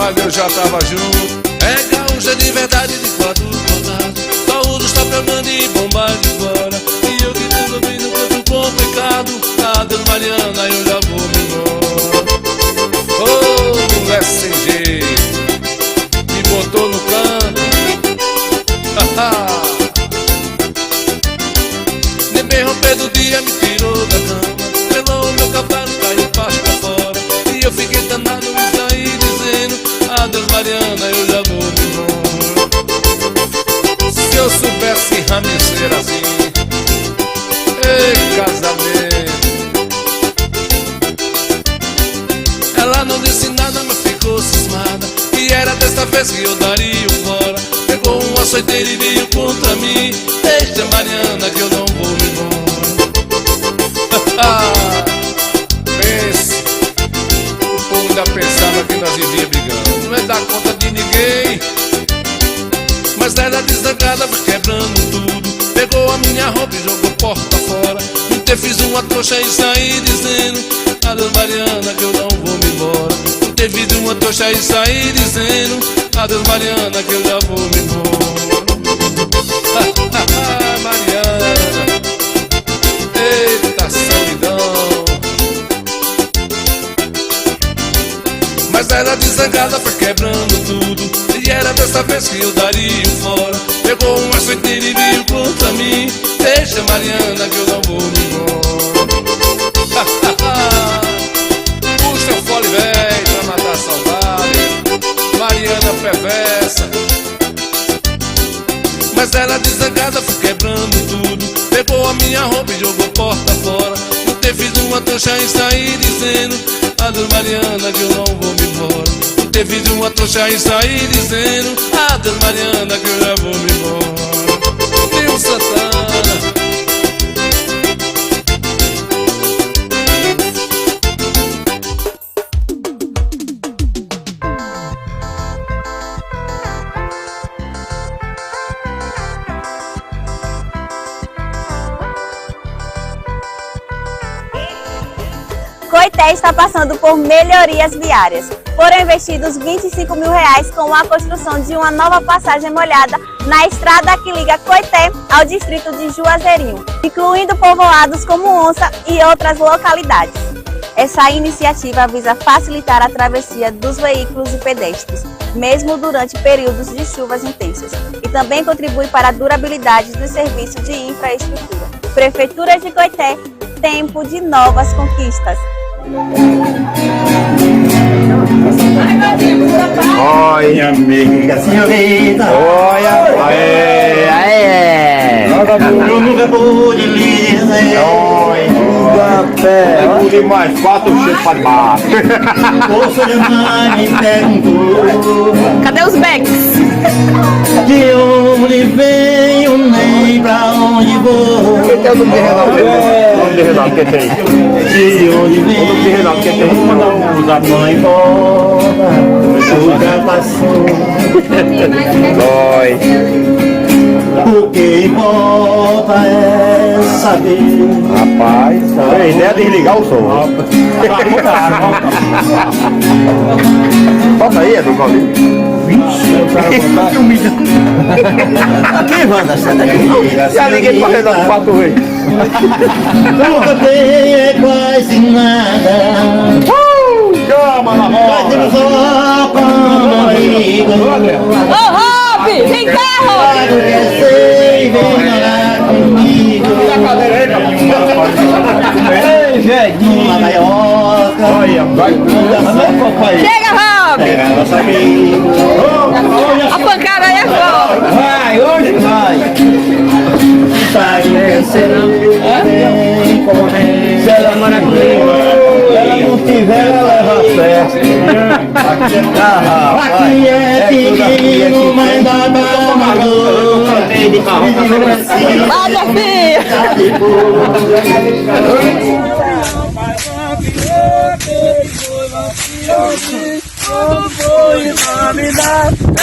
mas eu já tava junto. É gaúcha de verdade, de quatro cortados. Saúde está pegando e bomba de fora. E eu que resolvi no canto complicado. Adeus Mariana, eu já vou me embora. Oh, mulher sem jeito, me botou no canto. Nem bem romper do dia me tirou da cama. Pelou o meu cavalo, caiu baixo pra fora. E eu fiquei danado e saí dizendo: adeus Mariana, eu já vou me embora. Se eu soubesse ramecer assim, ei, casamento. Ela não disse nada, mas ficou cismada. E era desta vez que eu daria o fora. Pegou um açoiteiro e veio contra mim. Deixa Mariana que eu não vou me embora. Pense, o povo ainda pensava que nós vivíamos brigando. Não é dar conta de ninguém. Mas ela desagrada foi quebrando tudo. Pegou a minha roupa e jogou porta fora. Então fiz uma trouxa e saí dizendo: adeus Mariana que eu não vou me embora. Então fiz uma trouxa e saí dizendo: adeus Mariana que eu já vou me embora. Mariana, eita solidão. Mas ela desangada foi quebrando tudo. E era dessa vez que eu daria o fora. Pegou um açoiteiro e veio contra mim. Deixa Mariana que eu não vou me embora. Puxa o fole velho pra matar a saudade. Mariana perversa. Mas ela desangada foi quebrando tudo. Pegou a minha roupa e jogou porta fora. Não ter fiz uma trouxa e saí dizendo: adeus Mariana que eu não vou me embora. Não ter fiz uma trouxa e saí dizendo: adeus Mariana que eu já vou me embora. Meu Santana. Coité está passando por melhorias viárias. Foram investidos R$25 mil com a construção de uma nova passagem molhada na estrada que liga Coité ao distrito de Juazeirinho, incluindo povoados como Onça e outras localidades. Essa iniciativa visa facilitar a travessia dos veículos e pedestres, mesmo durante períodos de chuvas intensas, e também contribui para a durabilidade do serviço de infraestrutura. Prefeitura de Coité, tempo de novas conquistas. Oi, amiga senhorita. Oi, aê. Eu nunca pude lhe dizer. Oi, não pude mais 4 cheios para baixo. O seu mãe me perguntou: cadê os becks? De onde venho, nem pra onde vou. Quem tem o nome de Renato? O nome de Renato, quem tem? De onde venho, o nome de Renato, quem tem? Da mãe embora, já passou. Oi. O que importa é saber. Rapaz, a ideia é desligar o som. Bota aí, Edu Claudinho. Que humilhante. Quem manda essa daqui? Já liguei pra Renato 4 vezes. Nunca tem é quase nada. Chama na roda. Só como amigo. Ô, Rob, vem cá, Rob! Vem morar comigo. Ei, velhinho. Uma gaioca. Olha, vai. Chega, Rob! Pega nosso amigo. A pancada aí é foda! Vai, hoje vai. Sai vencer. Se ela mora comigo. Se ela não tiver, ela leva a fé. Aqui é pequeno, mas dá pra tomar gol. Vai, minha filha!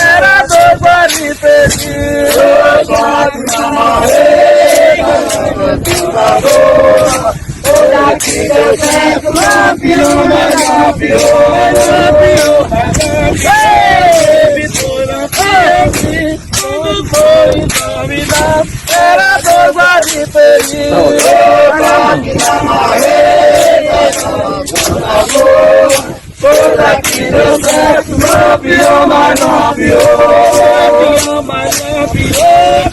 Era 2 bares perdidos, 2 bares na marreira, olha que deu certo, campeão, campeão, campeão. Coisa que deu certo, não pior, mas não pior. Mas não pior,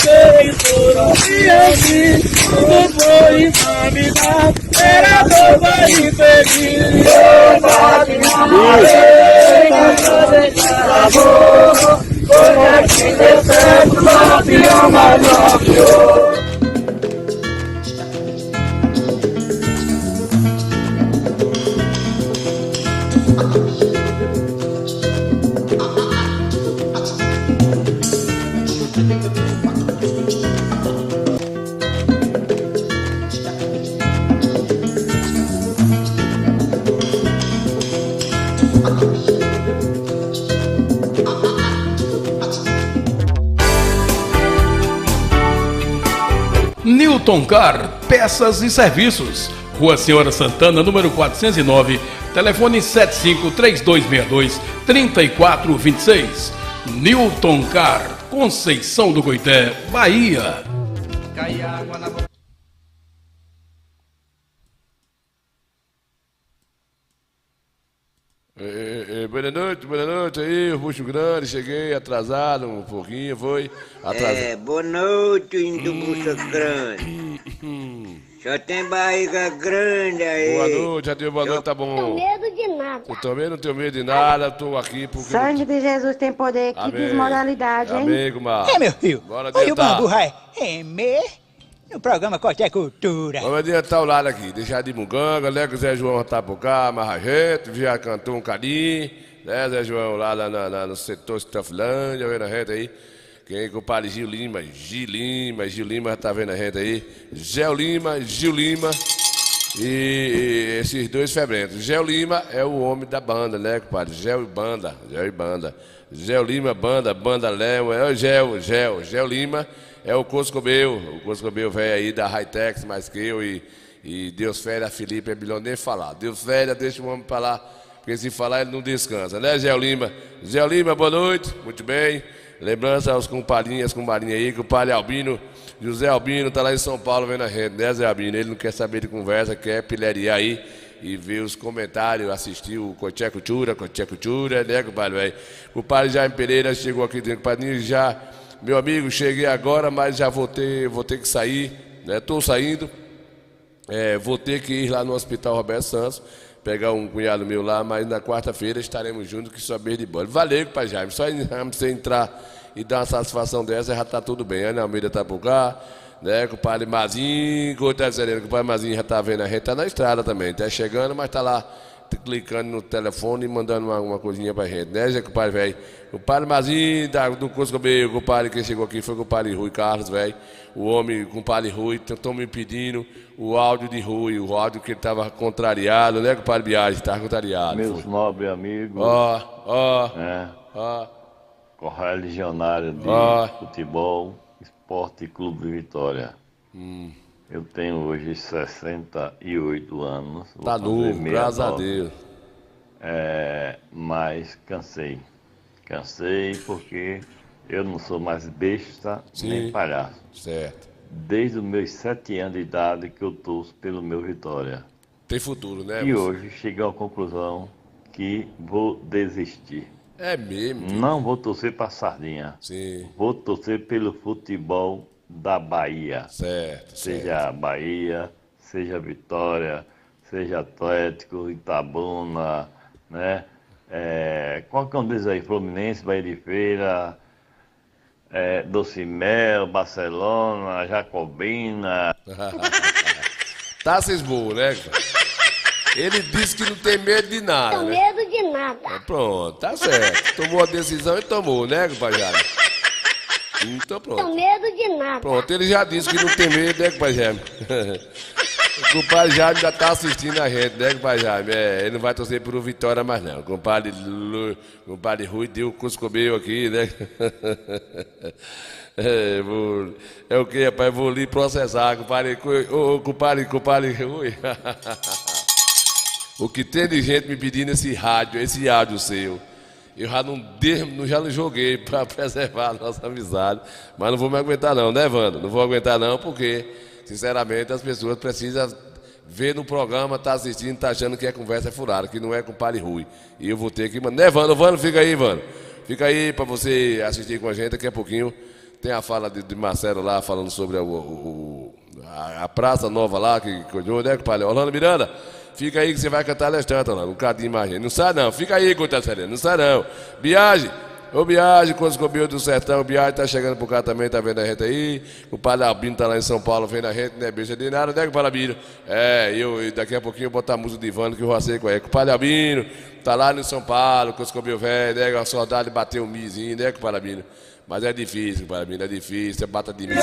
e assim, tudo foi encaminhado. Era boba e feliz. Coisa que deu certo, não pior, mas não pior. Newton Car, peças e serviços. Rua Senhora Santana, número 409, telefone 75-3262-3426. Newton Car, Conceição do Coité, Bahia. Cai água na boca. Boa noite aí, Bucho Grande, cheguei atrasado um pouquinho, foi atrasado. Boa noite, indo Bucho Grande. Só tem barriga grande aí. Boa noite, adeus, boa noite, tá bom. Não tenho medo de nada. Eu também não tenho medo de nada, tô aqui porque... Sangue de Jesus tem poder, que Amém. desmoralidade, hein? Amigo, Mar. Meu filho. Bora Olha o adiantar. bambu, vai. No programa Coté Cultura. Vamos adiantar o lado aqui, deixar de munganga, né, que o Zé João tá por cá, mas a gente já cantou um cadinho, né, Zé João lá no setor Stafilândia, vendo a gente aí. Quem com o padre Gil Lima já tá vendo a gente aí. Gil Lima e esses dois febrentos. Gel Lima é o homem da banda, né, compadre? Gel e banda. Gel Lima, banda Léo, é o Gel Lima é o Coscobeu velho aí da Hightex, mais que eu e Deus fere a Felipe, é melhor nem falar. Deus fere, deixa o homem falar, porque se falar ele não descansa, né, Gel Lima? Gel Lima, boa noite, muito bem. Lembrança aos compadrinhos aí, que o padre Albino, José Albino, tá lá em São Paulo vendo a gente, né, Zé Albino? Ele não quer saber de conversa, quer pilhariar aí e ver os comentários, assistir o Coté Cultura, né, compadre, velho? O padre Jaime Pereira chegou aqui dentro, compadrinho, já, meu amigo, cheguei agora, mas já vou ter que sair, né, tô saindo, vou ter que ir lá no Hospital Roberto Santos, pegar um cunhado meu lá, mas na quarta-feira estaremos juntos, que só beijo de bola. Valeu, pai Jaime, só você entrar e dar uma satisfação dessa, já tá tudo bem. A Ana Almeida tá por cá, né, com o padre Mazinho, com o padre Mazinho já tá vendo a gente, tá na estrada também, tá chegando, mas tá lá clicando no telefone e mandando uma coisinha pra gente, né, Zé, compadre, velho? O padre Mazinho, do Coscobeu, o padre que chegou aqui foi com o padre Rui Carlos, velho. O homem com o padre Rui, estão me pedindo o áudio de Rui, o áudio que ele tava contrariado, né, compadre Biagem? Tava contrariado. Meus nobres amigos. Correligionário de futebol, esporte e clube Vitória. Eu tenho hoje 68 anos. Tá novo, graças a Deus. Mas cansei. Cansei porque eu não sou mais besta nem palhaço. Certo. Desde os meus 7 anos de idade que eu torço pelo meu Vitória. Tem futuro, né? E hoje cheguei à conclusão que vou desistir. É mesmo? Não vou torcer para Sardinha. Sim. Vou torcer pelo futebol da Bahia. Certo. Seja Bahia, seja Vitória, seja Atlético, Itabuna, né? Qualquer um deles aí, Fluminense, Bahia de Feira, Docimel, Barcelona, Jacobina. Tá cismou, né? Ele disse que não tem medo de nada, Não né? tenho medo de nada. Pronto, tá certo. Tomou a decisão e tomou, né, compadre? Então pronto. Tenho medo de nada. Pronto, ele já disse que não tem medo, né, compadre Jaime? O compadre Jaime já tá assistindo a gente, né, compadre Jaime? Ele não vai torcer por Vitória mais não. O compadre Rui deu o Cuscobeu aqui, né? É o que, rapaz? Vou lhe processar, compadre Rui. O que tem de gente me pedindo esse áudio seu. Eu já não joguei para preservar a nossa amizade. Mas não vou me aguentar não, né, Wanda? Não vou aguentar não, porque sinceramente, as pessoas precisam ver no programa, tá assistindo, tá achando que a conversa é furada, que não é com Pare Rui. E eu vou ter que... Né, Vano, fica aí, Vano. Fica aí pra você assistir com a gente, daqui a pouquinho tem a fala de Marcelo lá, falando sobre a praça nova lá, que cuidou, né, compadre? Orlando Miranda, fica aí que você vai cantar Alexandre, Orlando, um cadinho mais gente. Não sai não, fica aí, coitado Sereno, não sai não. Biagem, ô Biagem, Coscobio do Sertão, Biagem tá chegando por cá também, tá vendo a gente aí. O padre Albino tá lá em São Paulo, vendo a gente, né, bicha de nada, né, compadre Albino? Eu daqui a pouquinho eu vou botar a música de Ivano, que eu já sei qual é. Compadre Albino, tá lá no São Paulo, Coscobio velho, né, a saudade bateu um mizinho, né, compadre Albino? Mas é difícil, para mim, é difícil, você bata de mim.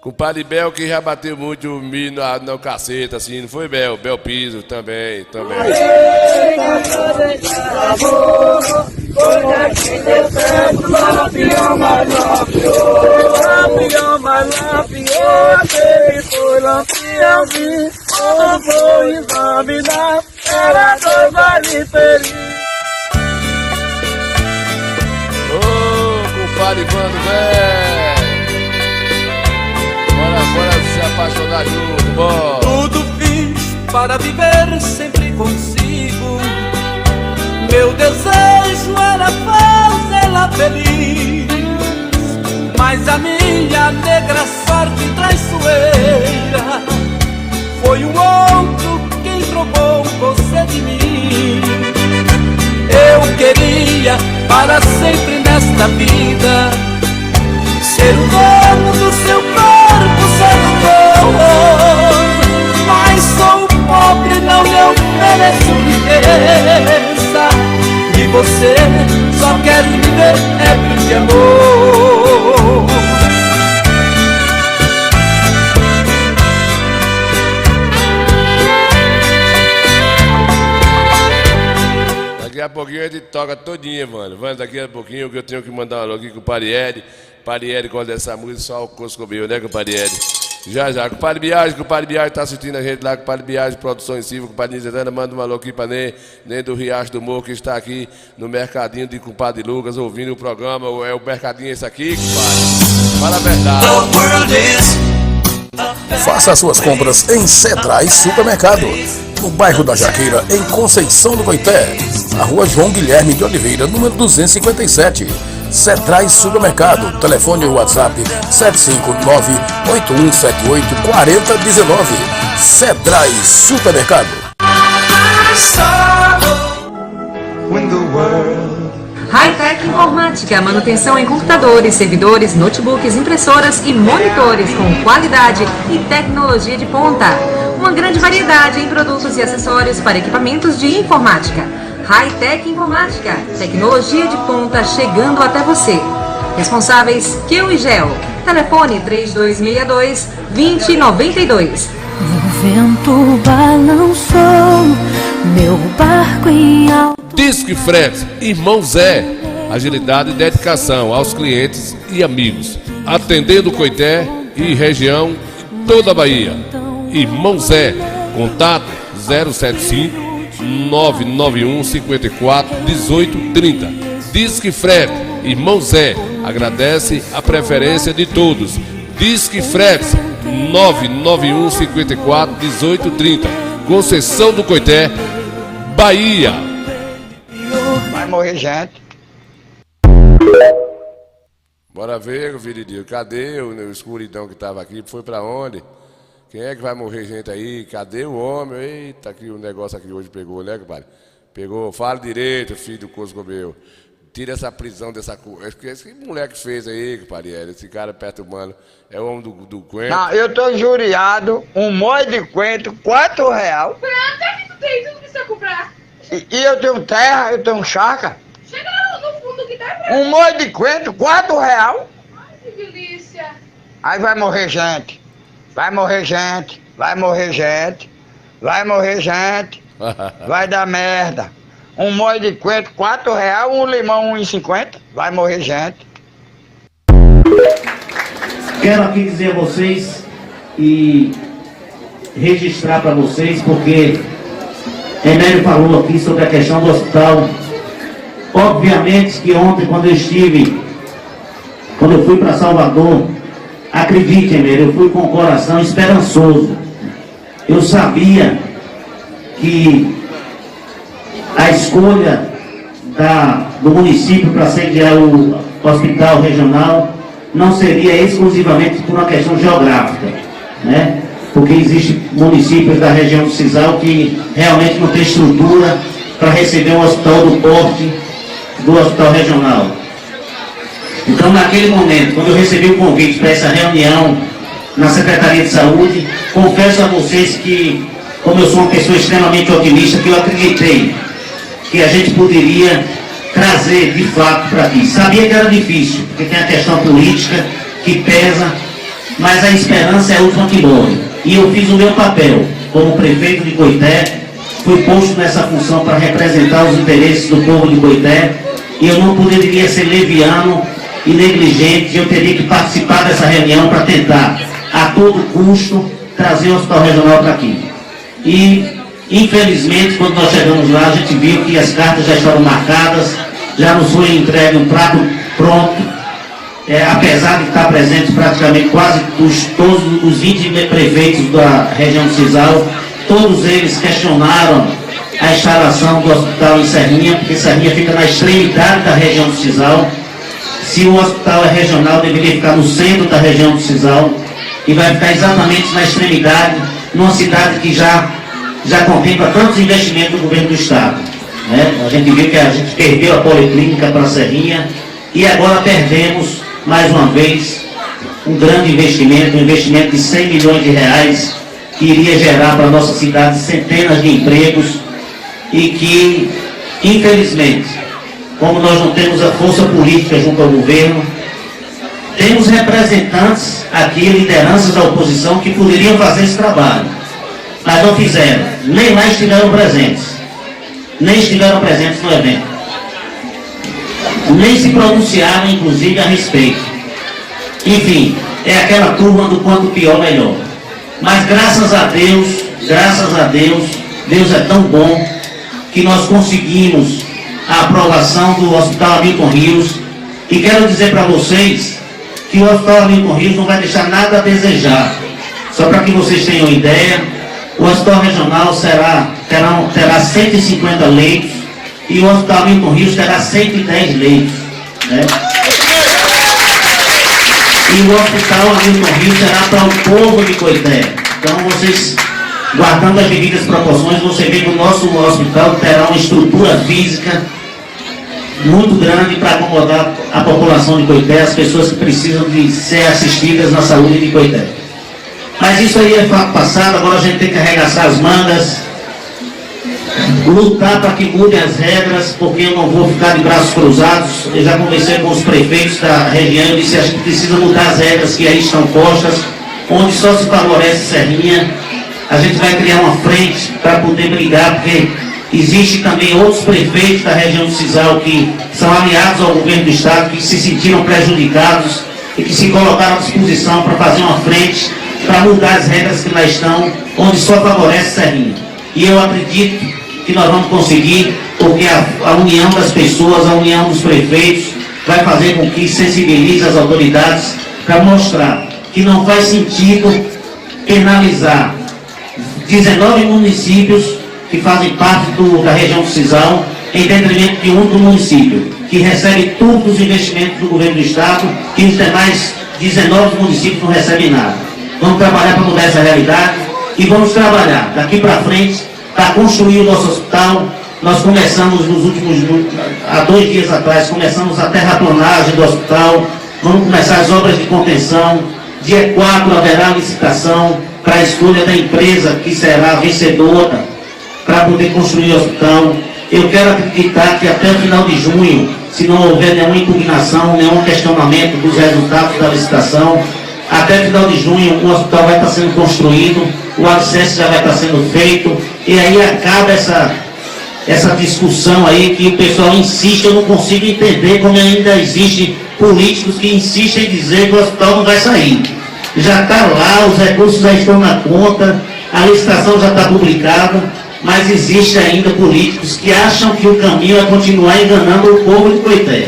Compadre Bel que já bateu muito milho no cacete, assim, não foi Bel? Bel Piso também. Ô, compadre Vando, velho. Bora se apaixonar junto, bora. Tudo fiz para viver sempre consigo. Meu desejo era fazê-la feliz, mas a minha negra sorte traiçoeira foi o outro quem trocou você de mim. Eu queria para sempre nesta vida ser o dono do seu corpo, seu amor. Mas sou pobre, não lhe ofereço riqueza, e você só quer me ver ébrio de amor. Daqui a pouquinho a gente toca todinha, mano. Daqui a pouquinho que eu tenho que mandar um alô aqui com o Parieri. Parieri gosta dessa música, só o Coscobio, né, com o Parieri? Já, com o Padre Biagem tá assistindo a gente lá, com o Padre Biagem, Produções Civil, com o Padre Nizerana, manda um alô aqui pra nem do Riacho do Morro, que está aqui no mercadinho de compadre Lucas, ouvindo o programa. É o mercadinho esse aqui, compadre? Fala a verdade. Faça suas compras em Cedrais Supermercado, no bairro da Jaqueira, em Conceição do Coité, na rua João Guilherme de Oliveira, número 257. Cedrais Supermercado, telefone e WhatsApp 759-8178-4019. Cedrais Supermercado. Hightech Informática, manutenção em computadores, servidores, notebooks, impressoras e monitores com qualidade e tecnologia de ponta. Uma grande variedade em produtos e acessórios para equipamentos de informática. Hightech Informática, tecnologia de ponta chegando até você. Responsáveis Kiel e Gel. Telefone 3262-2092. O vento balançou meu barco em alto. Disque Frete, Irmão Zé. Agilidade e dedicação aos clientes e amigos. Atendendo Coité e região, toda a Bahia. Irmão Zé, contato 075 991 54 18 30. Disque Frete, Irmão Zé, agradece a preferência de todos. Disque Frete 991 54 18 30. Conceição do Coité, Bahia. Vai morrer gente. Bora ver, Viridinho, cadê o escuridão que tava aqui? Foi pra onde? Quem é que vai morrer gente aí? Cadê o homem? Eita, que o negócio aqui hoje pegou, né, compadre? Pegou, fala direito, filho do Coscobeu. Tira essa prisão dessa coisa. Esse moleque fez aí, compadre, esse cara perturbando. É o homem do Coentro. Não, eu tô injuriado, um molho de coentro, R$4. Pra onde é que tu tem? Tu não precisa comprar. E eu tenho terra, eu tenho chácara. Chega lá no fundo que tá pra... Um molho de coentro, R$4. Ai, que delícia. Aí vai morrer gente. Vai morrer gente. Vai morrer gente. Vai morrer gente. Vai dar merda. Um molho de coentro, R$4, um limão, R$1,50. Vai morrer gente. Quero aqui dizer a vocês e registrar para vocês, porque Emélio falou aqui sobre a questão do hospital Obviamente que ontem, quando eu fui para Salvador, acreditem, eu fui com o coração esperançoso. Eu sabia que a escolha do município para sediar o hospital regional não seria exclusivamente por uma questão geográfica, né? Porque existem municípios da região do Cisal que realmente não tem estrutura para receber um hospital do porte do hospital regional. Então, naquele momento, quando eu recebi o convite para essa reunião na Secretaria de Saúde, confesso a vocês que, como eu sou uma pessoa extremamente otimista, que eu acreditei que a gente poderia trazer de fato para aqui. Sabia que era difícil, porque tem a questão política que pesa, mas a esperança é a última que morre. E eu fiz o meu papel como prefeito de Coité, fui posto nessa função para representar os interesses do povo de Coité, e eu não poderia ser leviano e negligente. Eu teria que participar dessa reunião para tentar, a todo custo, trazer o hospital regional para aqui. E, infelizmente, quando nós chegamos lá, a gente viu que as cartas já estavam marcadas, já nos foi entregue um prato pronto, apesar de estar presentes praticamente quase todos os 20 prefeitos da região do Cisal, todos eles questionaram a instalação do hospital em Serrinha, porque Serrinha fica na extremidade da região do Cisal. Se o hospital é regional, deveria ficar no centro da região do Cisal, e vai ficar exatamente na extremidade, numa cidade que já contempla tantos investimentos do governo do Estado, né? A gente viu que a gente perdeu a policlínica para Serrinha, e agora perdemos, mais uma vez, um grande investimento, um investimento de 100 milhões de reais, que iria gerar para a nossa cidade centenas de empregos, e que, infelizmente, como nós não temos a força política junto ao governo, temos representantes aqui, lideranças da oposição, que poderiam fazer esse trabalho, mas não fizeram, nem lá estiveram presentes no evento, nem se pronunciaram, inclusive, a respeito. Enfim, é aquela turma do quanto pior, melhor. Mas graças a Deus, Deus é tão bom, que nós conseguimos a aprovação do Hospital Hamilton Rios, e quero dizer para vocês que o Hospital Hamilton Rios não vai deixar nada a desejar. Só para que vocês tenham ideia, o Hospital Regional terá 150 leitos, e o Hospital Hamilton Rios terá 110 leitos, né? E o Hospital Hamilton Rios será para o povo de Coité. Então vocês, guardando as devidas proporções, você vê que o nosso hospital terá uma estrutura física muito grande para acomodar a população de Coité, as pessoas que precisam de ser assistidas na saúde de Coité. Mas isso aí é fato passado, agora a gente tem que arregaçar as mangas, lutar para que mudem as regras, porque eu não vou ficar de braços cruzados. Eu já conversei com os prefeitos da região e disse: a gente precisa mudar as regras que aí estão postas, onde só se favorece Serrinha. A gente vai criar uma frente para poder brigar, porque existe também outros prefeitos da região do Cisal que são aliados ao governo do Estado, que se sentiram prejudicados e que se colocaram à disposição para fazer uma frente, para mudar as regras que lá estão, onde só favorece Serrinha. E eu acredito que nós vamos conseguir, porque a união das pessoas, a união dos prefeitos, vai fazer com que sensibilize as autoridades para mostrar que não faz sentido penalizar 19 municípios que fazem parte da região do Cisal, em detrimento de um único município, que recebe todos os investimentos do governo do Estado, e os demais 19 municípios não recebem nada. Vamos trabalhar para mudar essa realidade, e vamos trabalhar daqui para frente para construir o nosso hospital. Nós começamos há 2 dias atrás, começamos a terraplanagem do hospital, vamos começar as obras de contenção. Dia 4 haverá licitação para a escolha da empresa que será vencedora para poder construir o hospital. Eu quero acreditar que até o final de junho, se não houver nenhuma impugnação, nenhum questionamento dos resultados da licitação, até o final de junho o hospital vai estar sendo construído, o alicerce já vai estar sendo feito, e aí acaba essa discussão aí que o pessoal insiste. Eu não consigo entender como ainda existe políticos que insistem em dizer que o hospital não vai sair. Já está lá, os recursos já estão na conta, a licitação já está publicada, mas existem ainda políticos que acham que o caminho é continuar enganando o povo de Coité.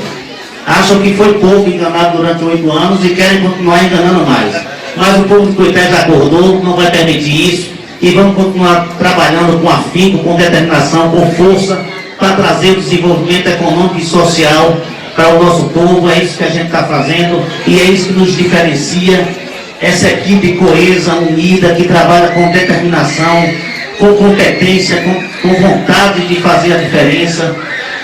Acham que foi pouco enganado durante 8 anos e querem continuar enganando mais. Mas o povo de Coité já acordou, não vai permitir isso, e vamos continuar trabalhando com afinco, com determinação, com força, para trazer o desenvolvimento econômico e social para o nosso povo. É isso que a gente está fazendo e é isso que nos diferencia, essa equipe coesa, unida, que trabalha com determinação, com competência, com vontade de fazer a diferença.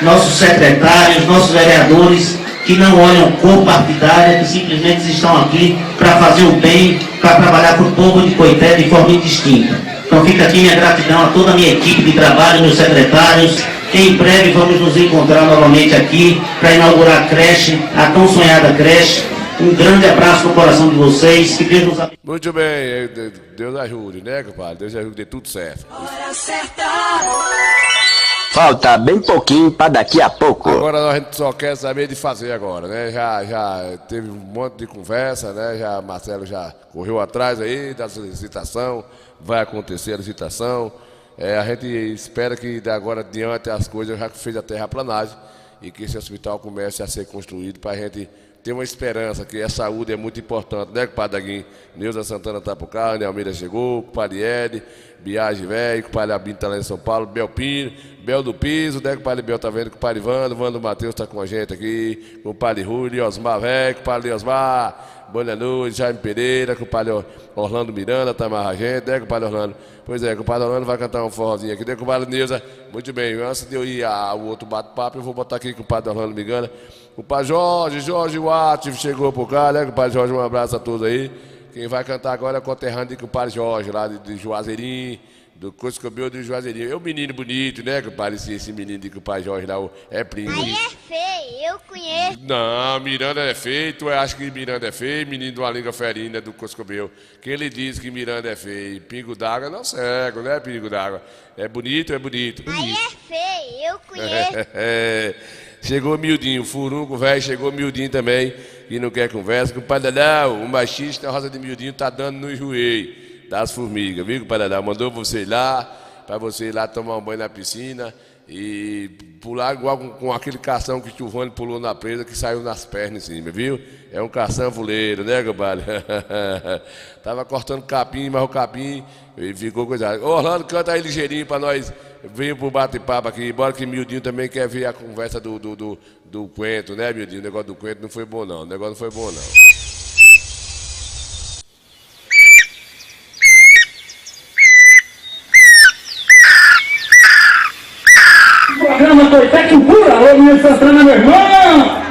Nossos secretários, nossos vereadores, que não olham cor partidária, que simplesmente estão aqui para fazer o bem, para trabalhar para o povo de Coité de forma indistinta. Então fica aqui minha gratidão a toda a minha equipe de trabalho, meus secretários. Em breve vamos nos encontrar novamente aqui para inaugurar a creche, a tão sonhada creche. Um grande abraço no coração de vocês, que Deus nos abençoe. Muito bem, Deus ajude, né, compadre? Deus ajude, dê tudo certo. Hora certa. Falta bem pouquinho para daqui a pouco. Agora a gente só quer saber de fazer agora, né? Já teve um monte de conversa, né? Marcelo já correu atrás aí da licitação, vai acontecer a licitação. A gente espera que de agora adiante as coisas já fez a terraplanagem e que esse hospital comece a ser construído para a gente ter uma esperança, que a saúde é muito importante, né, compadre Daguinho? Neuza Santana tá por cá, Né Almeida chegou, compadre Ed, Biage Velho, compadre Abinho tá lá em São Paulo, Bel Pino, Bel do Piso, né, compadre Bel tá vendo, compadre Vando Matheus tá com a gente aqui, compadre Rúlio, Osmar Velho, compadre Osmar, boa noite, Jaime Pereira, compadre Orlando Miranda tá mais a gente, né, compadre Orlando? Pois é, compadre Orlando vai cantar um forrozinho aqui, né, compadre Neuza? Muito bem, antes de eu ir ao outro bate-papo, eu vou botar aqui com o compadre Orlando Miranda. O pai Jorge Watt chegou por cá, né? O pai Jorge, um abraço a todos aí. Quem vai cantar agora é o conterrâneo com o pai Jorge, lá de Juazeirinho, do Coscobel de Juazeirinho. É um menino bonito, né? Que parecia esse menino de que o pai Jorge lá é primo. Aí é feio, eu conheço. Não, Miranda é feio. Tu acha que Miranda é feio? Menino de uma língua ferina do Coscobel. Que ele diz que Miranda é feio. Pingo d'água não cego, né? Pingo d'água. É bonito, é bonito. Aí é feio, eu conheço. Chegou miudinho, o furunco velho chegou miudinho também, que não quer conversa. Compadre Dadão, o machista, a rosa de miudinho tá dando no joelho das formigas, viu, compadre Dadão? Mandou você ir lá, para você ir lá tomar um banho na piscina e pular igual com aquele cação que o Giovanni pulou na presa, que saiu nas pernas em cima, viu? É um cação fuleiro, né, compadre? Tava cortando capim, mas o capim ficou coisado. Ô, Orlando, canta aí ligeirinho para nós. Venho pro bate-papo aqui, embora que Mildinho também quer ver a conversa do Quento, né, Mildinho? O negócio do Quento não foi bom, não. O negócio não foi bom, não. Programa Coité Cultura, ô minha Santana, meu irmão!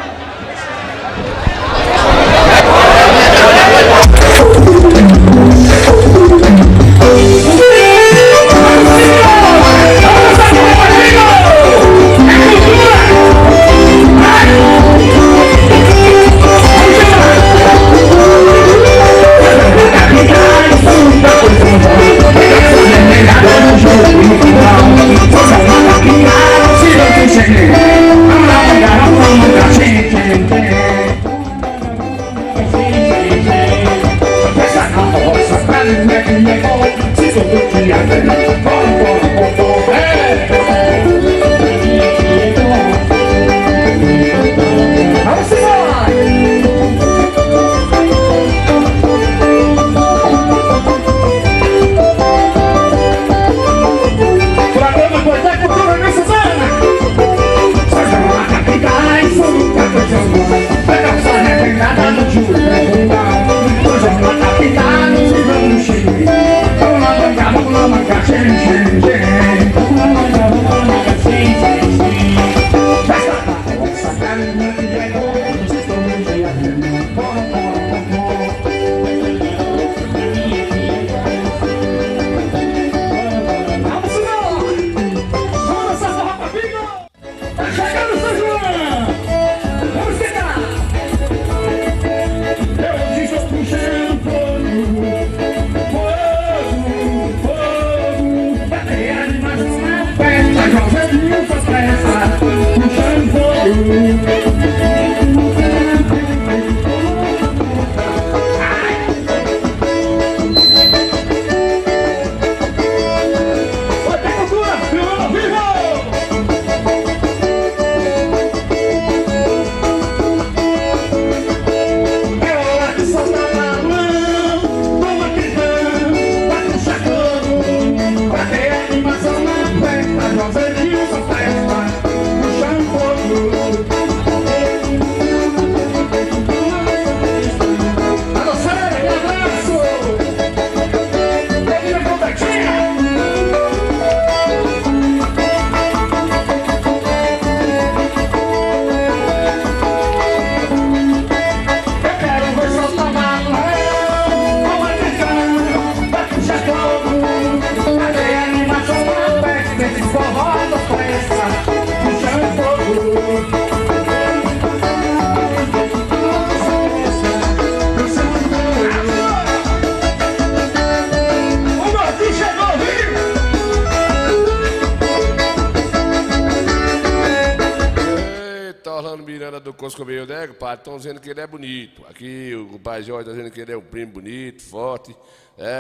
do Coscomeio, né, compadre? Estão dizendo que ele é bonito. Aqui o pai Jorge está dizendo que ele é um primo bonito, forte.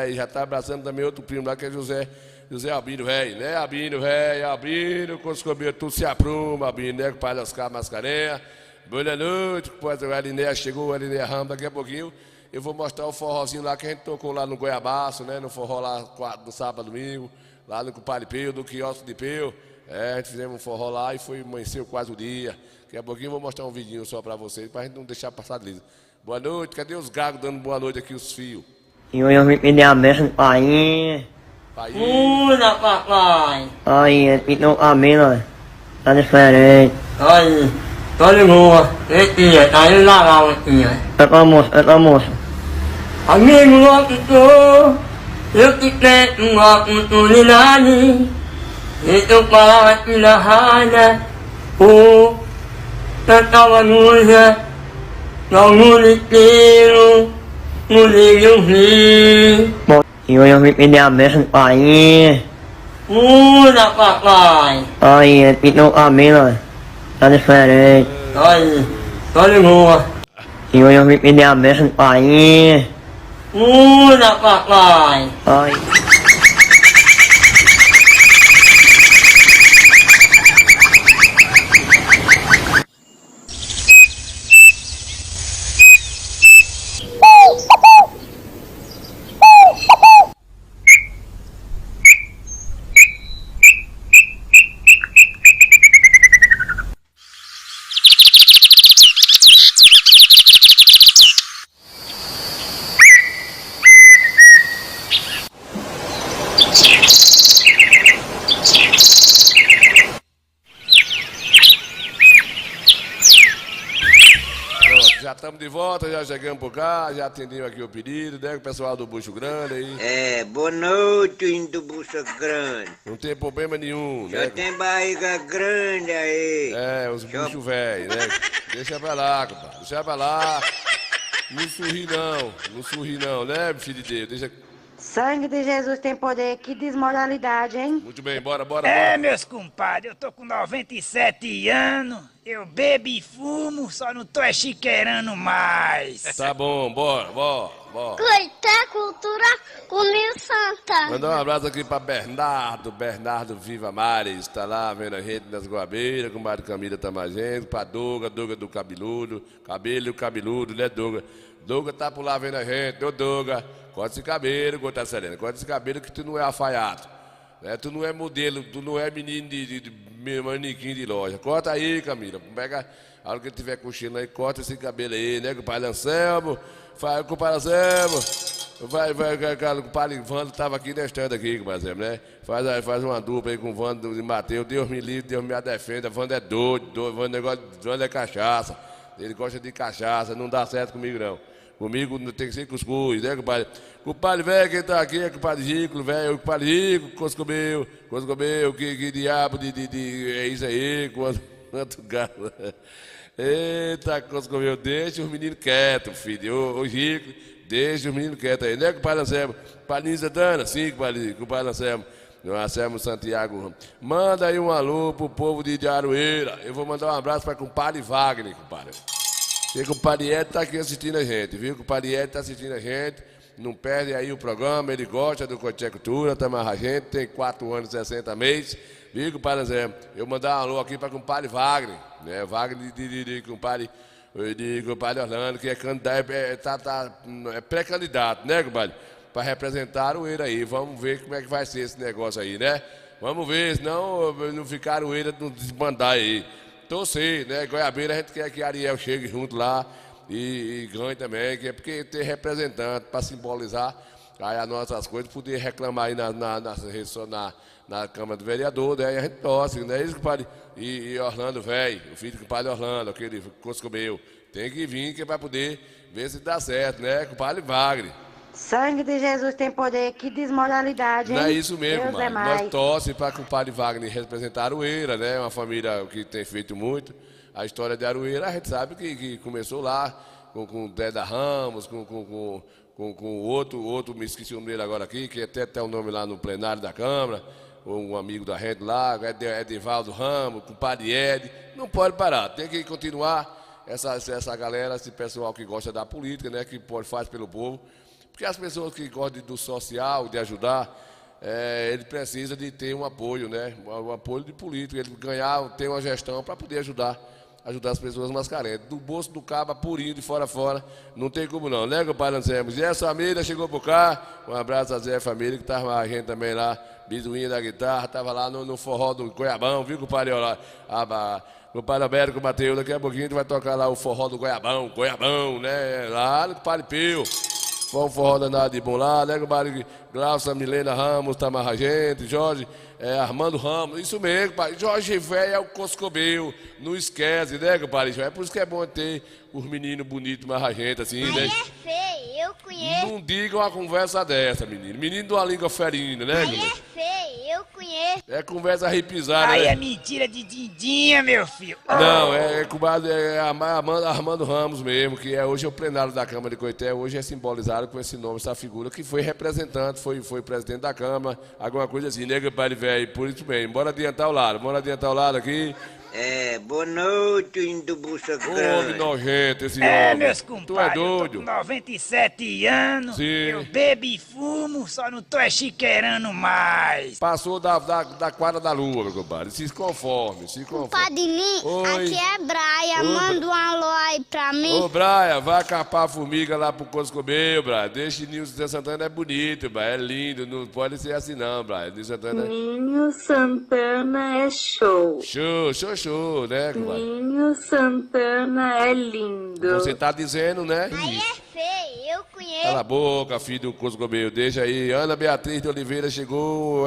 E já está abraçando também outro primo lá, que é José Albino, velho, né? Albino, Coscomeio, tudo se apruma, Albino, né, compadre Oscar Mascarenha. Boa noite, compadre. A Alinéia chegou, a Alinéia Ramos, daqui a pouquinho. Eu vou mostrar o forrozinho lá que a gente tocou lá no Goiabaço, né? No forró lá no sábado, domingo, lá no compadre Peu, do quiosque de Peu. A gente fizemos um forró lá e foi, amanheceu quase o dia. Daqui a pouquinho eu vou mostrar um vidinho só pra vocês, pra gente não deixar passar de liso. Boa noite, cadê os gagos dando boa noite aqui, os fios? E eu me pedi a benção do pai. Muda, papai. Aí, ele pediu a mina, tá diferente. Aí, tô de boa. E tia, tá indo na aula, tia. É pra moça. Amigo locutor, eu te peço uma oportunidade. E eu falar aqui na rádio, cantar uma música, no mundo inteiro, no livro rir. E eu me pedi a benção do pai. Muda, papai. Aí, ele pediu a mina, tá diferente. Aí, tô de boa. E eu me pedi a benção do pai. Muda, papai. Ai. Já estamos de volta, já chegamos por cá, já atendemos aqui o pedido, né? O pessoal do Bucho Grande aí. Boa noite, indo do Bucho Grande. Não tem problema nenhum, Já né? tem barriga grande aí. Os buchos velhos, né? Deixa pra lá, compadre, deixa pra lá. Não sorri não, né, filho de Deus? Deixa... Sangue de Jesus tem poder, que desmoralidade, hein? Muito bem, bora. Meus compadres, eu tô com 97 anos, eu bebo e fumo, só não tô chiqueirando mais. Tá bom, bora. Coité Cultura Comigo Santa. Mandar um abraço aqui pra Bernardo Viva Mares, tá lá vendo a gente nas Goabeiras, com o Mário Camila Tamagendo, pra Doga do Cabeludo, cabeludo, né, Doga? Doga tá por lá vendo a gente, ô Doga, corta esse cabelo, Gota Serena, corta esse cabelo que tu não é alfaiate, né? Tu não é modelo, tu não é menino de manequim de loja. Corta aí, Camila, pega, a hora que ele tiver cochilando aí, corta esse cabelo aí, né, compadre Anselmo, vai, compadre Anselmo, vai, o compadre Vando tava aqui na estanda aqui, compadre Anselmo, né? Faz uma dupla aí com o Vando e Mateus, Deus me livre, Deus me defenda, Vando é doido, Vando é cachaça, ele gosta de cachaça, não dá certo comigo não. Comigo tem que ser cuscuz, né, compadre? Compadre velho, quem tá aqui é compadre Rico, velho, compadre Rico, Coscomeio, que diabo de é isso aí, quanto gato. Eita, Coscomeio, deixa os meninos quietos, filho. Ô Rico, deixa os meninos quietos aí, né, compadre Anselmo? Compadre Santana, sim, compadre Anselmo. Anselmo Santiago. Manda aí um alô pro povo de Aroeira. Eu vou mandar um abraço pra compadre Wagner, compadre. E o compadre Ed tá aqui assistindo a gente, viu? O compadre Ed tá assistindo a gente, não perde aí o programa, ele gosta do Coité Cultura, tá mais a gente, tem 4 anos e 60 meses, viu, compadre Zé? Eu mandar um alô aqui para o compadre Wagner, né? Wagner de compadre Orlando, que é candidato, é pré-candidato, né, compadre? Para representar o Eira aí. Vamos ver como é que vai ser esse negócio aí, né? Vamos ver, senão não ficar o Eira não desbandar aí. Torcer, né? Goiabeira, a gente quer que Ariel chegue junto lá e ganhe também, que é porque tem representante para simbolizar aí as nossas coisas, poder reclamar aí na Câmara do Vereador, né? E a gente torce, não é isso, compadre? E Orlando, velho, o filho do compadre Orlando, aquele Coscomeio, tem que vir que é para poder ver se dá certo, né? Compadre Wagner. Sangue de Jesus tem poder, que desmoralidade, hein? Não é isso mesmo, Deus mano. é mais. Nós torcemos para que o compadre Wagner representar Aroeira, né? Uma família que tem feito muito. A história de Aroeira, a gente sabe que começou lá com o Deda Ramos, com o outro, me esqueci o nome dele agora aqui, que até tem o nome lá no plenário da Câmara, um amigo da gente lá, Edivaldo Ramos, com o compadre Ed. Não pode parar, tem que continuar essa galera, esse pessoal que gosta da política, né, que faz pelo povo. Porque as pessoas que gostam do social, de ajudar, ele precisa de ter um apoio, né? Um apoio de político, ele ganhar, ter uma gestão para poder ajudar as pessoas mais carentes. Do bolso do cabo, purinho, de fora a fora, não tem como não, né, compadre Anselmo? Zé Família chegou por cá, um abraço a Zé Família, que estava a gente também lá, bizuinha da guitarra, estava lá no forró do Goiabão, viu, compadre? Olha lá, compadre Alberto, que bateu, daqui a pouquinho a gente vai tocar lá o forró do Goiabão, né? Lá no compadre Pio. Foi um forró danado de bom lá, né, compadre? Glaucia Milena Ramos, Tamarra Gente, Jorge, Armando Ramos, isso mesmo, pai. Jorge Velho é o Coscobeu, não esquece, né, compadre? É por isso que é bom ter os meninos bonitos, mais gente, assim, né? Aí é feio, eu conheço. Não diga uma conversa dessa, menino. Menino de uma língua ferina, né, Aí é feio, eu conheço. É conversa ripisada, Aí né? é mentira de dindinha, meu filho. Não, Armando Ramos mesmo, que hoje é o plenário da Câmara de Coité, hoje é simbolizado com esse nome, essa figura, que foi representante, foi presidente da Câmara, alguma coisa assim, né, compadre velho? Por isso mesmo. Bora adiantar o lado aqui. Boa noite, indo bucha grande. Homem nojento esse homem. Meus Tu é compadres, eu tô doido. com 97 anos, Sim. eu bebo e fumo, só não tô chiqueirando mais. Passou da quadra da lua, meu compadre. Se conforme. Padrinho, Oi. aqui é Braia, Ô, manda um alô aí pra mim. Ô, Braia, vai capar a formiga lá pro Coscobeu, Braia. Deixa o Nilson de Santana, é bonito, Braia. É lindo, não pode ser assim não, Braia. Nilson Santana Ninho Santana é show. Show, né, compadre? Ninho Santana é lindo. Você tá dizendo, né? Aí é feio, eu conheço. Cala a boca, filho do Coscobeu. Deixa aí. Ana Beatriz de Oliveira chegou.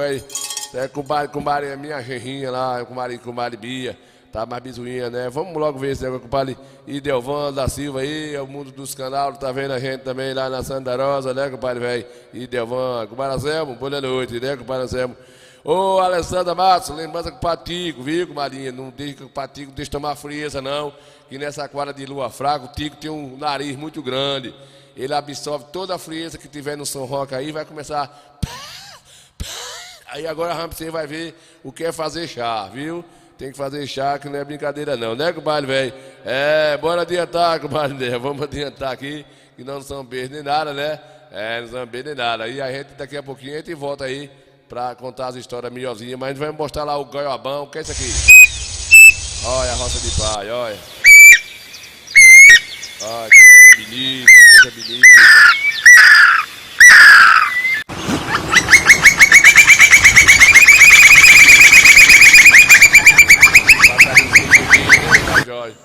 Comadre, minha gerrinha lá, comadre Bia. Tá mais bizuinha, né? Vamos logo ver esse negócio, compadre Idelvan da Silva aí, é o mundo dos canais, tá vendo a gente também lá na Santa Rosa, né, compadre velho? Idelvan, compadre Anselmo, boa noite, né, compadre Anselmo? Ô, Alessandra Matos, lembrança com o Patico, viu, comadrinha? Não deixa que o Patico deixa tomar frieza, não, que nessa quadra de lua fraca, o Tico tem um nariz muito grande, ele absorve toda a frieza que tiver no São Roque aí, vai começar... Aí agora você vai ver o que é fazer chá, viu? Tem que fazer chá, que não é brincadeira não, né, compadre, velho? Bora adiantar, compadre, vamos adiantar aqui, que não são beijos nem nada, né? Não são beijos nem nada. E a gente, daqui a pouquinho, a gente volta aí pra contar as histórias melhorzinhas, mas a gente vai mostrar lá o goiabão, o que é isso aqui? Olha a roça de pai, olha. Olha, que coisa bonita, Jorge.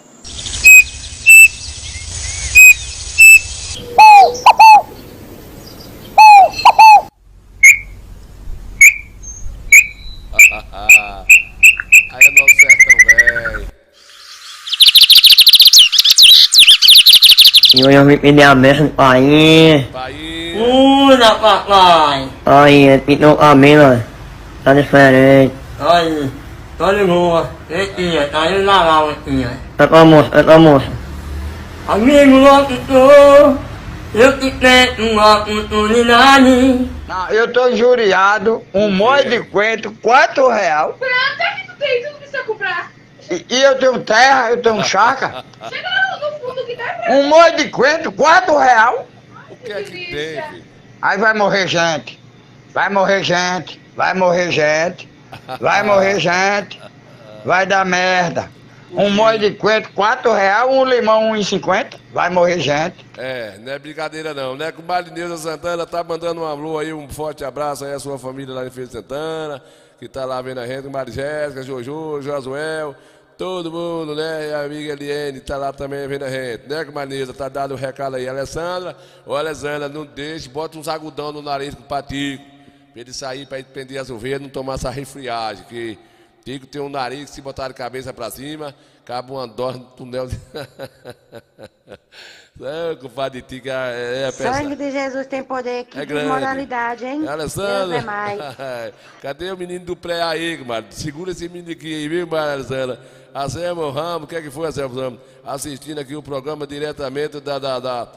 Aí é nosso sertão, velho. Eu me pedi a mesma pai. Pura, papai. Ai, pintou a mina. Tá diferente. Olha, tô de boa. Tia, tá indo na aula, tia. É pra moça. Amigo, eu te tenho uma oportunidade. Não, eu tô injuriado, um molho de coentro, R$4. Prata que tu tem, tu não precisa comprar. E eu tenho terra, eu tenho chácara. Chega lá no fundo que tá pra Um molho de coentro, R$4. O que é que tem, filho? Aí vai morrer gente. Vai morrer gente. Vai morrer gente. Vai morrer gente. Vai dar merda. Um molho de coentro, R$4, um limão, R$1,50. Vai morrer gente. Não é brincadeira não, né? Comadre Neuza Santana tá mandando um alô aí, um forte abraço aí à sua família lá em Feira de Santana, que tá lá vendo a gente, Comadre Jéssica, Jojo, Josuel, todo mundo, né? E a amiga Eliane tá lá também vendo a gente, né, Comadre Neuza? Tá dado o recado aí, Alessandra. Ô, Alessandra, não deixe, bota uns agudão no nariz com o Patico, pra ele sair, pra ele prender as ovelhas, não tomar essa resfriagem, que Tico tem um nariz que se botar de cabeça pra cima, cabe uma dor no túnel de... Não, compadre Tico Sangue de Jesus tem poder, que desmoralidade, hein? Alessandra, Deus é mais. Cadê o menino do pré aí, comadre? Segura esse menino aqui aí, viu, Alessandra? Anselmo Ramos, o que é que foi, Anselmo Ramos? Assistindo aqui o programa diretamente da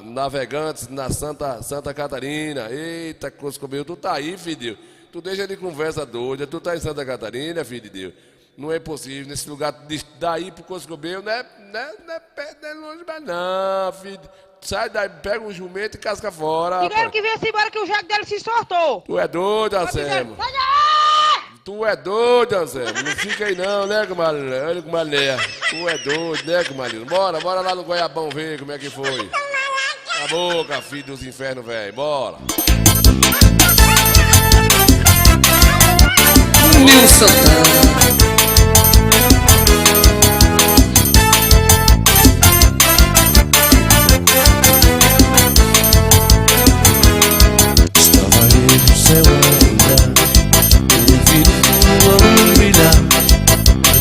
Navegantes na Santa Catarina. Eita, Coscobeu, tu tá aí, filho? Tu deixa de conversa doida, tu tá em Santa Catarina, filho de Deus. Não é possível, nesse lugar daí pro Coscobel, não é perto, não é longe mais não, filho. Sai daí, pega um jumento e casca fora. Diga que viesse embora que o jegue dele se soltou. Tu é doido, Anselmo. Tu é doido, Anselmo. Não fica aí não, né, Gumalé? Tu é doido, né, Gumalino? Bora lá no Goiabão ver como é que foi. Cala a boca, filho dos infernos, velho. Bora. Nil Santana. Estava aí no céu a olhar, o infinito a brilhar.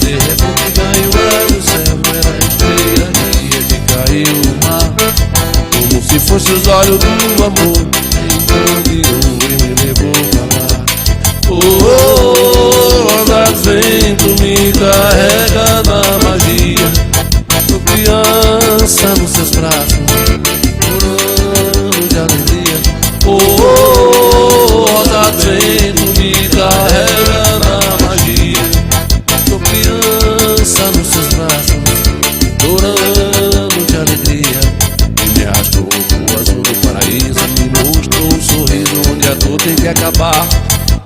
De repente caiu lá no céu, era a estrela guia que caiu no mar. Como se fosse os olhos do amor, então e me levou pra lá. Roda vento me carrega na magia. Tô criança nos seus braços, chorando de alegria. Roda vento me carrega na magia. Tô criança nos seus braços, chorando de alegria. E me arrastou pro azul do paraíso, me mostrou um sorriso onde a dor tem que acabar.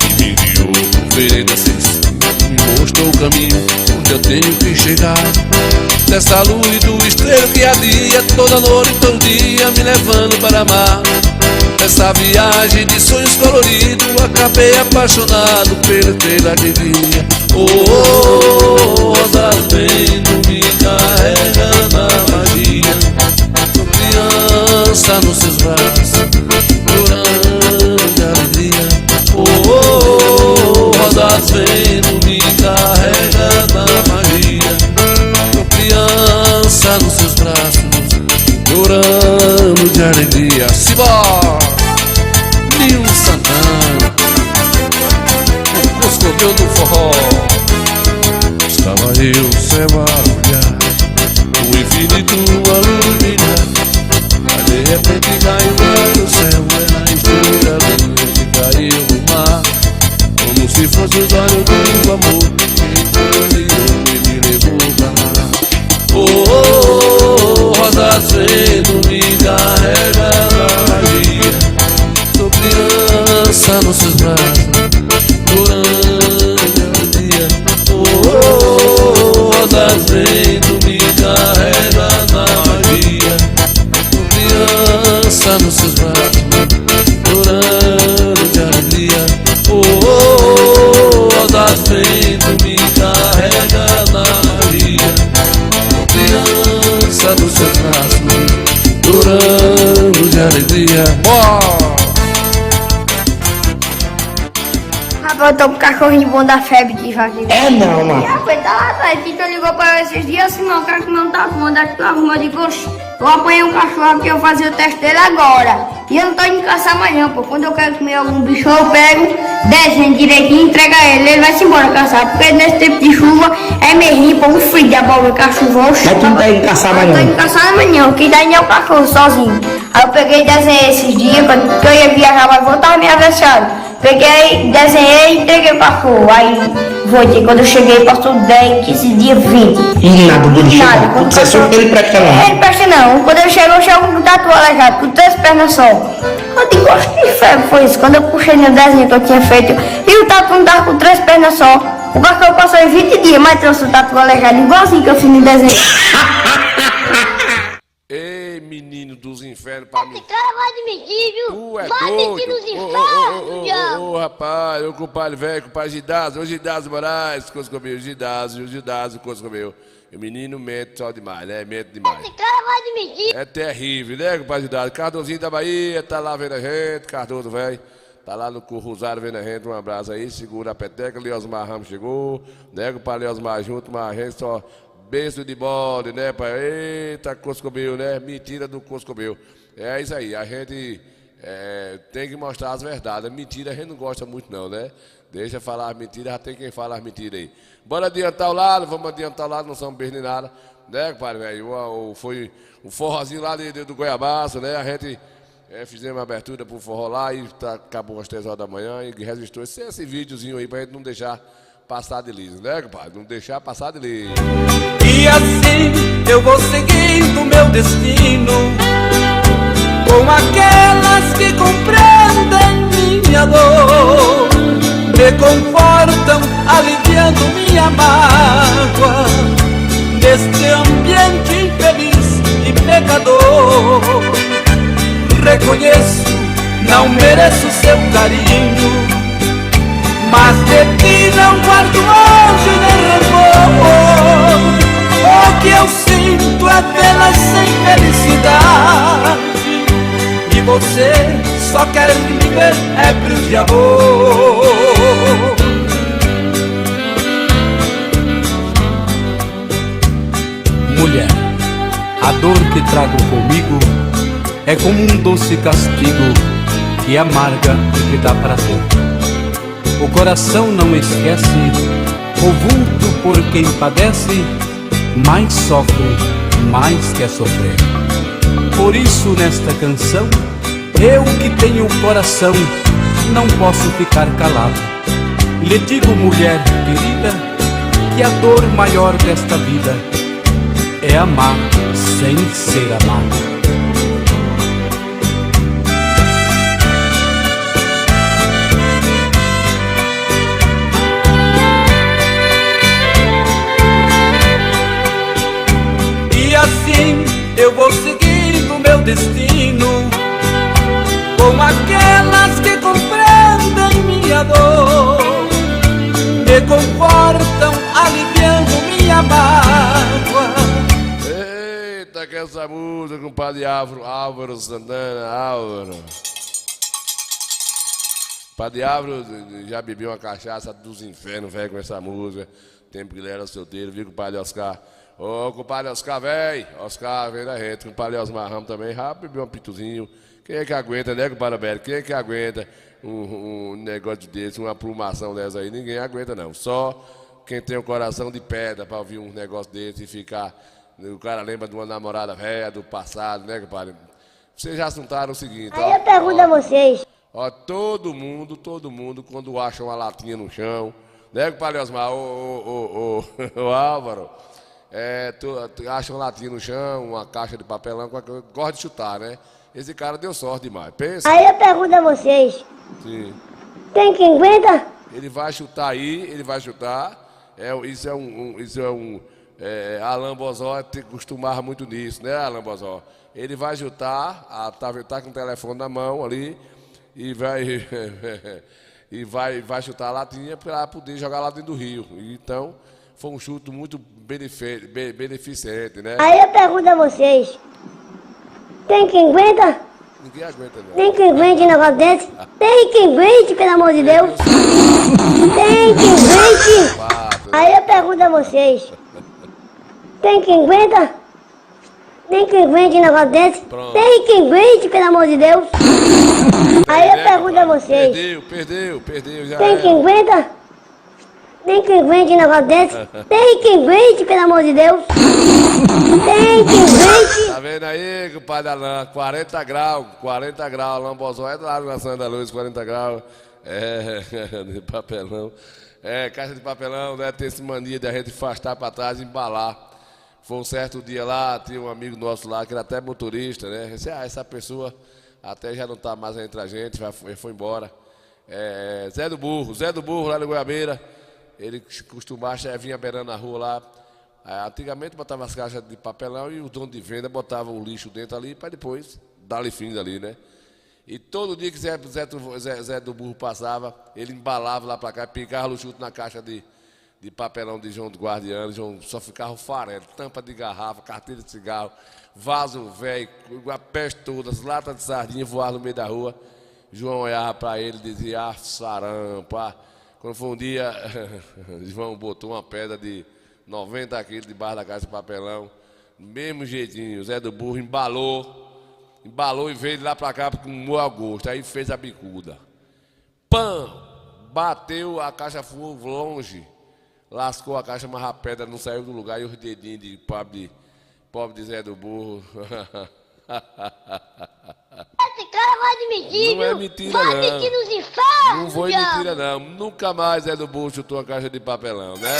E me guiou por vereda sensível, me mostrou o caminho onde eu tenho que chegar. Dessa luz do estrela que adia toda noite e todo dia, me levando para amar. Nessa viagem de sonhos coloridos, acabei apaixonado pela alegria. Rosas vento me carrega na magia. Sou criança nos seus braços, chorando de alegria. Rosas vento me carrega na magia. Sou criança nos seus braços, chorando de alegria. Simbora! Nil Santana, o Coscobel do forró. Estava eu no céu a olhar, o infinito a iluminar. Mas de repente caiu lá no céu, era a estrela que caiu no mar. Como se fosse os olhos do amor, que e me levou pra lá. Rosa cedo me carrega na magia. Sou criança nos seus braços, chorando de alegria. Rosas vento me carrega na magia. Sou criança nos seus braços, chorando de alegria. Rosas vento me carrega na magia. Sou criança nos seus braços, chorando de alegria. Rapaz, eu tô com o cachorrinho bom da febre de Joaquim. É não, mano. Rapaz, tá lá atrás. Tito ligou pra eu esses dias assim, não, o cara que não tá com onde tu arrumou de gosto. Eu apanhei um cachorro porque eu fazia o teste dele agora. E eu não tô indo caçar mais não, pô. Quando eu quero comer algum bicho, eu pego, desenho direitinho, entrega ele vai-se embora caçar. Porque nesse tempo de chuva é meio pô, um frio de abóbora, cachorro. Mas tu não tá indo caçar mais não? Não tô indo caçar mais não, que daí é o cachorro sozinho. Aí eu peguei e desenhei esses dias, que eu ia viajar, mas voltar me aniversário. Peguei, desenhei e entreguei o cachorro. Aí voltei, quando eu cheguei, passou 10, 15 dias, 20. E nada dele chegar. Você só que ele presta não? Ele presta não. Quando ele chegou, eu chego com o tatu aleijado, com 3 pernas só. Eu digo, gosto que febre foi isso. Quando eu puxei no desenho que eu tinha feito, e o tatu não tava com 3 pernas só. O cachorro passou em 20 dias, mas trouxe o tatu aleijado, igualzinho que eu fiz no desenho. Ei, menino dos infernos, pra mim. Esse cara vai admitir, viu? Tu é Vai doido. admitir nos infernos, diabo. Ô, rapaz, o compadre velho, compadre Gidásio, ô Gidásio Moraes, Coscobel, Gidásio, Coscobel. O menino mente só demais, né? Mente demais. Esse cara vai admitir. É terrível, né, compadre Gidásio? Cardozinho da Bahia, tá lá vendo a gente, Cardoso, velho. Tá lá no Curruzário vendo a gente, um abraço aí, segura a peteca, Leosmar Ramos chegou, né, compadre Leosmar junto, mas a gente só... Beijo de bode, né, pai? Eita, Coscobel, né? Mentira do Coscobel. É isso aí, a gente tem que mostrar as verdades. Mentira a gente não gosta muito não, né? Deixa falar as mentiras, já tem quem fala as mentiras aí. Bora adiantar o lado, vamos adiantar o lado, não somos beijo nem nada. Né, pai, velho? Foi um forrozinho lá do Goiabaço, né? A gente fizemos uma abertura pro forró lá e acabou às 3 horas da manhã e registrou esse videozinho aí pra gente não deixar passar de liso, né, compadre? Não deixar passar de liso. E assim eu vou seguindo meu destino, com aquelas que compreendem minha dor, me confortam, aliviando minha mágoa, neste ambiente infeliz e pecador. Reconheço, não mereço seu carinho, mas de ti não guardo ódio nem rancor. O que eu sinto é vê-las sem felicidade, e você só quer me ver ébrio de amor. Mulher, a dor que trago comigo é como um doce castigo que amarga e que dá prazer. O coração não esquece, o vulto por quem padece mais sofre, mais quer sofrer. Por isso nesta canção, eu que tenho coração, não posso ficar calado. Lhe digo, mulher querida, que a dor maior desta vida é amar sem ser amado. E assim eu vou seguindo meu destino, com aquelas que compreendem minha dor, me confortam, aliviando minha mágoa. Eita, que essa música, compadre Álvaro Santana, Álvaro. Padre Álvaro já bebeu uma cachaça dos infernos, velho, com essa música. Tempo que ele era solteiro, viu, compadre Oscar? Ô, compadre Oscar, velho. Oscar, vem da gente. Compadre Osmar Ramos também, já bebeu um pituzinho. Quem é que aguenta, né, compadre Alberto? Quem é que aguenta um negócio desse, uma plumação dessa aí? Ninguém aguenta, não. Só quem tem o coração de pedra pra ouvir um negócio desse e ficar... O cara lembra de uma namorada velha, do passado, né, compadre? Vocês já assuntaram o seguinte... Aí eu pergunto a vocês. Ó, todo mundo, quando acha uma latinha no chão... Né, compadre Osmar? Ô, Álvaro... tu acha uma latinha no chão, uma caixa de papelão, gosta de chutar, né? Esse cara deu sorte demais. Pensa. Aí eu pergunto a vocês. Sim. Tem quem aguenta? Ele vai chutar aí, ele vai chutar. Alain Bozó costumava muito nisso, né, Alain Bozó? Ele vai chutar, tá com o telefone na mão ali e vai chutar a latinha para poder jogar lá dentro do rio. Então, foi um chute muito beneficente, né? Aí eu pergunto a vocês. Tem quem aguenta? Ninguém aguenta, não. Tem quem aguente um negócio desse? Tem quem aguente, pelo amor de Deus? Tem quem aguente? Aí eu pergunto a vocês. Tem quem aguenta? Tem quem aguente um negócio desse? Pronto. Tem quem aguente, pelo amor de Deus? Aí eu pergunto a vocês. Perdeu, já tem quem aguenta? Tem quem aguente um negócio desse? Tem quem aguente, pelo amor de Deus? Tem quem aguente? Tá vendo aí, compadre Alain? 40 graus, Alain Bozó é lá na Santa Luz, 40 graus. De papelão. Caixa de papelão, né? Tem essa mania de a gente afastar pra trás e embalar. Foi um certo dia lá, tinha um amigo nosso lá, que era até motorista, né? Essa pessoa até já não tá mais entre a gente, foi embora. Zé do Burro, lá no Goiabeira. Ele costumava, vinha beirando na rua lá. Antigamente botava as caixas de papelão e os donos de venda botavam o lixo dentro ali para depois dar-lhe fim ali, né? E todo dia que Zé do Burro passava, ele embalava lá para cá, picava o chute na caixa de papelão de João do Guardiano. João só ficava farelo, tampa de garrafa, carteira de cigarro, vaso velho, a peste toda, as latas de sardinha voavam no meio da rua. João olhava para ele e dizia, sarampa. Quando foi um dia, João botou uma pedra de 90 quilos debaixo da caixa de papelão. Do mesmo jeitinho, Zé do Burro embalou e veio de lá pra cá com um mau gosto. Aí fez a bicuda. Pam! Bateu, a caixa foi longe. Lascou a caixa, mas a pedra não saiu do lugar. E os dedinhos de pobre de Zé do Burro. Esse senhora vai admitir, Não é viu? mentira, vai não. admitir nos infernos, Não foi diabo. mentira, não. Nunca mais é do bucho tua caixa de papelão, né?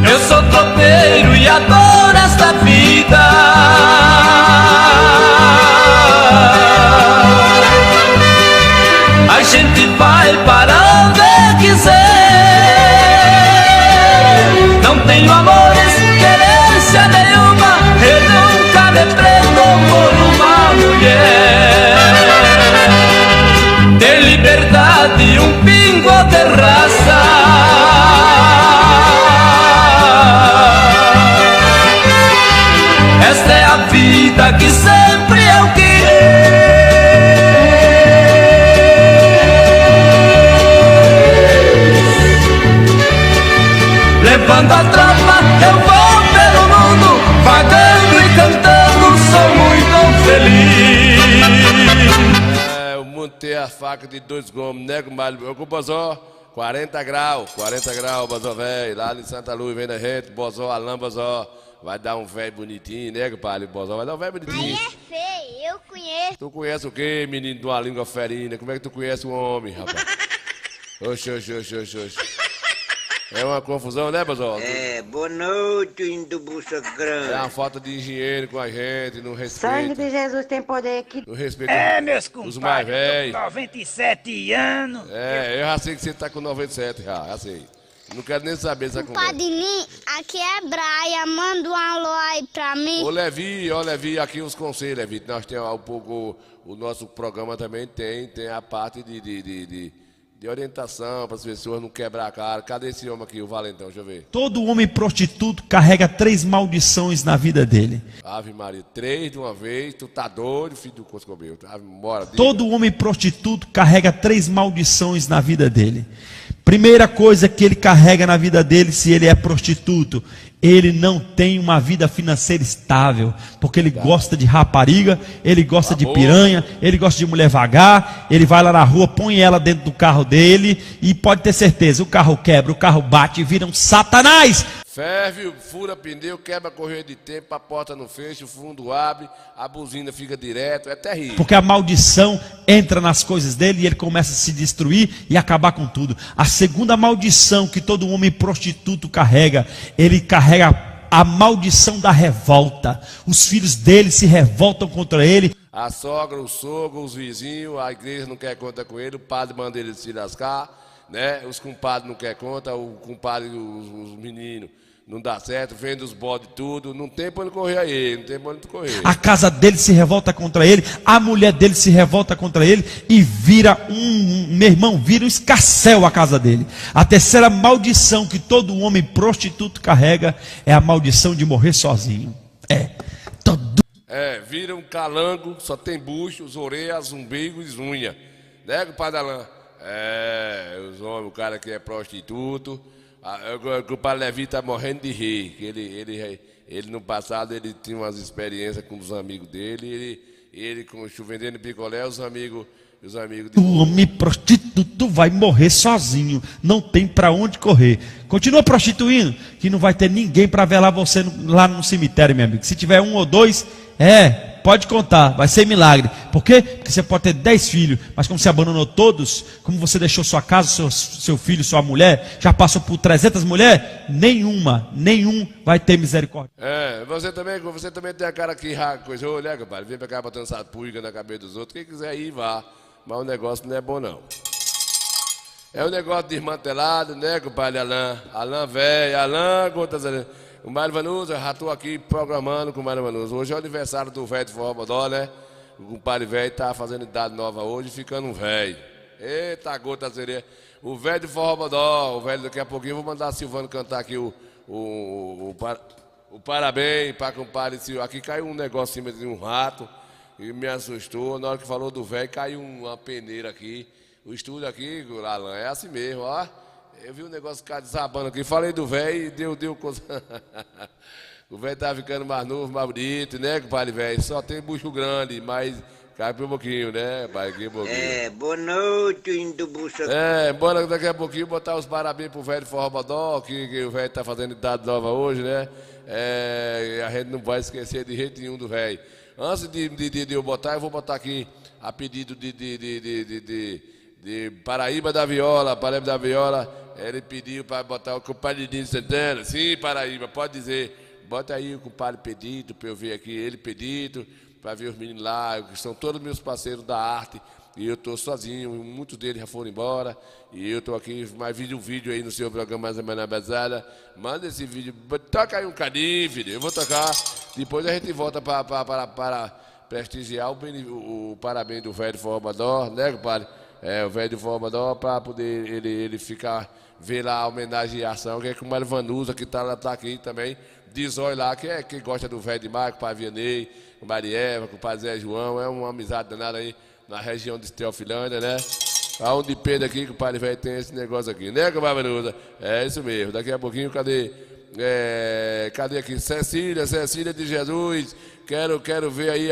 Eu sou tropeiro e adoro esta vida. A gente vai para onde quiser. Não tenho amores, querência nenhuma. Eu nunca me prendo por uma mulher. Ter liberdade, um pingo de raça. Esta é a vida que sempre eu quis. Levando a tropa eu vou pelo mundo, vagando e cantando, sou muito feliz. É, o mundo tem a faca de 2 gomos, né, comadre? Ô, Bozó, 40 graus, Bozó, velho, lá em Santa Luz, vem da gente, Bozó, Alain Bozó. Vai dar um velho bonitinho, né, compadre? Bozó vai dar um velho bonitinho. Aí é feio, eu conheço. Tu conhece o quê, menino de uma língua ferina? Como é que tu conhece o homem, rapaz? Oxe. É uma confusão, né, Bozó? É, boa noite, indo bucha grande. É uma falta de higiene com a gente, não respeita. Sangue de Jesus tem poder que... Não respeita Meus os mais compadres, eu velhos. tô com 97 anos. É, eu já sei que você tá com 97 já sei. Não quero nem saber dessa conversa. Padrinho, aqui é Braia, manda um alô aí pra mim. Ô Levi, aqui os conselhos, Levi. Nós temos um pouco, o nosso programa também tem a parte de orientação para as pessoas não quebrar a cara. Cadê esse homem aqui, o Valentão? Deixa eu ver. Todo homem prostituto carrega 3 maldições na vida dele. Ave Maria, 3 de uma vez, tu tá doido, filho do Coscobel. Bora, diga. Todo homem prostituto carrega 3 maldições na vida dele. Primeira coisa que ele carrega na vida dele, se ele é prostituto, ele não tem uma vida financeira estável, porque ele gosta de rapariga, ele gosta de piranha, ele gosta de mulher vagar, ele vai lá na rua, põe ela dentro do carro dele e pode ter certeza, o carro quebra, o carro bate e vira um satanás. Ferve, fura pneu, quebra correia de tempo, a porta não fecha, o fundo abre, a buzina fica direto, é terrível. Porque a maldição entra nas coisas dele e ele começa a se destruir e acabar com tudo. A segunda maldição que todo homem prostituto carrega, ele carrega a maldição da revolta. Os filhos dele se revoltam contra ele. A sogra, o sogro, os vizinhos, a igreja não quer conta com ele, o padre manda ele se lascar, né? Os compadres não quer conta, o compadre, os meninos não dá certo, vende os bodes tudo, não tem pra ele correr aí, não tem pra ele correr. A casa dele se revolta contra ele, a mulher dele se revolta contra ele e vira meu irmão, vira um escarcéu a casa dele. A terceira maldição que todo homem prostituto carrega é a maldição de morrer sozinho. Vira um calango, só tem buchos, orelhas, umbigos e unha. Né, compadre Alain? Os homens, o cara que é prostituto. O compadre Levi tá morrendo de rir. Ele no passado ele tinha umas experiências com os amigos dele. ele vendendo picolé, os amigos O homem prostituto vai morrer sozinho, não tem pra onde correr. Continua prostituindo, que não vai ter ninguém pra velar você lá no cemitério, meu amigo. Se tiver 1 ou 2, pode contar, vai ser milagre. Por quê? Porque você pode ter 10 filhos, mas como você abandonou todos, como você deixou sua casa, seu filho, sua mulher, já passou por 300 mulheres, nenhum vai ter misericórdia. Você também tem a cara que coisou, né, compadre? Vem pra cá botando essa pulga na cabeça dos outros. Quem quiser ir, vá. Mas o negócio não é bom, não. É um negócio desmantelado, né, compadre Alain? Alain velho, Alain, o Mário Vanusa, já estou aqui programando com o Mário Vanusa. Hoje é o aniversário do velho de Forró Bodó, né? O compadre velho tá fazendo idade nova hoje, ficando um velho. Eita, gota seria. O velho de Forró Bodó, o velho daqui a pouquinho, vou mandar a Silvano cantar aqui o parabéns para o compadre Silvano. Aqui caiu um negócio em cima de um rato e me assustou. Na hora que falou do velho, caiu uma peneira aqui. O estúdio aqui, Alain, é assim mesmo, ó. Eu vi um negócio ficar desabando aqui, falei do velho e deu coisa. O velho tá ficando mais novo, mais bonito, né, compadre velho? Só tem bucho grande, mas cai por um pouquinho, né, pai? Aqui um pouquinho. Boa noite, indo bucha. Bora daqui a pouquinho botar os parabéns pro velho de Forró Bodó, que o velho tá fazendo idade nova hoje, né? A gente não vai esquecer de jeito nenhum do velho. Antes de eu botar, eu vou botar aqui a pedido de Paraíba da Viola, ele pediu para botar o compadre de Santana. Sim, Paraíba, pode dizer. Bota aí o compadre pedido, para eu ver aqui ele pedido, para ver os meninos lá, que são todos meus parceiros da arte. E eu estou sozinho, muitos deles já foram embora. E eu estou aqui, mais um vídeo aí no seu programa Mais Semana Pesada. Manda esse vídeo, toca aí um cadinho, filho. Eu vou tocar, depois a gente volta para prestigiar o parabéns do velho de Forró Bodó, né, compadre? O velho de Forró Bodó, para poder ele ficar, ver lá a homenageação, que é com o Mário Vanusa, que tá aqui também. Diz oi lá, que gosta do velho demais, com o pai Vianney, com o Marieva, com o pai Zé João. É uma amizade danada aí na região de Teofilândia, né? Aonde Pedro aqui, que o pai velho tem esse negócio aqui, né, com o Mário Vanusa? É isso mesmo. Daqui a pouquinho, cadê aqui? Cecília de Jesus. Quero ver aí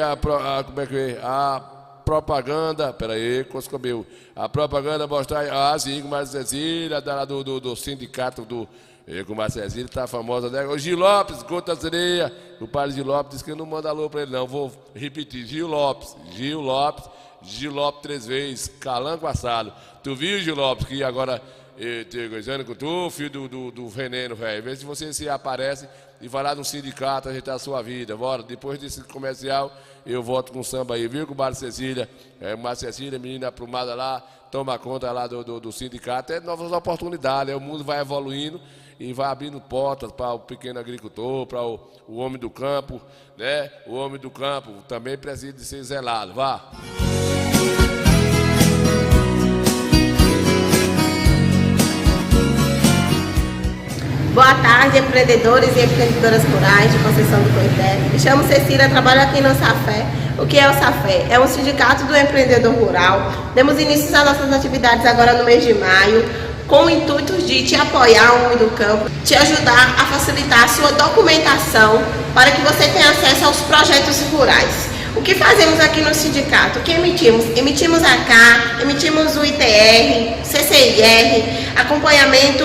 como é que é? A propaganda, peraí, Coscobeu. A propaganda mostrar, sim, com a Cecília, do sindicato com a Cecília, tá famosa, né? O Gil Lopes, Gota Sereia. O pai Gil Lopes disse que eu não mando alô pra ele, não. Vou repetir, Gil Lopes 3 vezes, calango assado. Tu viu, Gil Lopes, que agora coisando com tu, filho do veneno, velho. Vê se você se aparece e vai lá no sindicato ajeitar a sua vida. Bora, depois desse comercial, eu volto com samba aí, viu, com o Mário Cecília? Mário Cecília, menina aprumada lá, toma conta lá do sindicato. É novas oportunidades, o mundo vai evoluindo e vai abrindo portas para o pequeno agricultor, para o homem do campo, né? O homem do campo também precisa de ser zelado, vá. Boa tarde, empreendedores e empreendedoras rurais de Conceição do Coité. Me chamo Cecília, trabalho aqui no Safé. O que é o Safé? É um sindicato do empreendedor rural. Demos início às nossas atividades agora no mês de maio, com o intuito de te apoiar, o homem do campo, te ajudar a facilitar a sua documentação para que você tenha acesso aos projetos rurais. O que fazemos aqui no sindicato? O que emitimos? Emitimos a CA, emitimos o ITR, CCIR, acompanhamento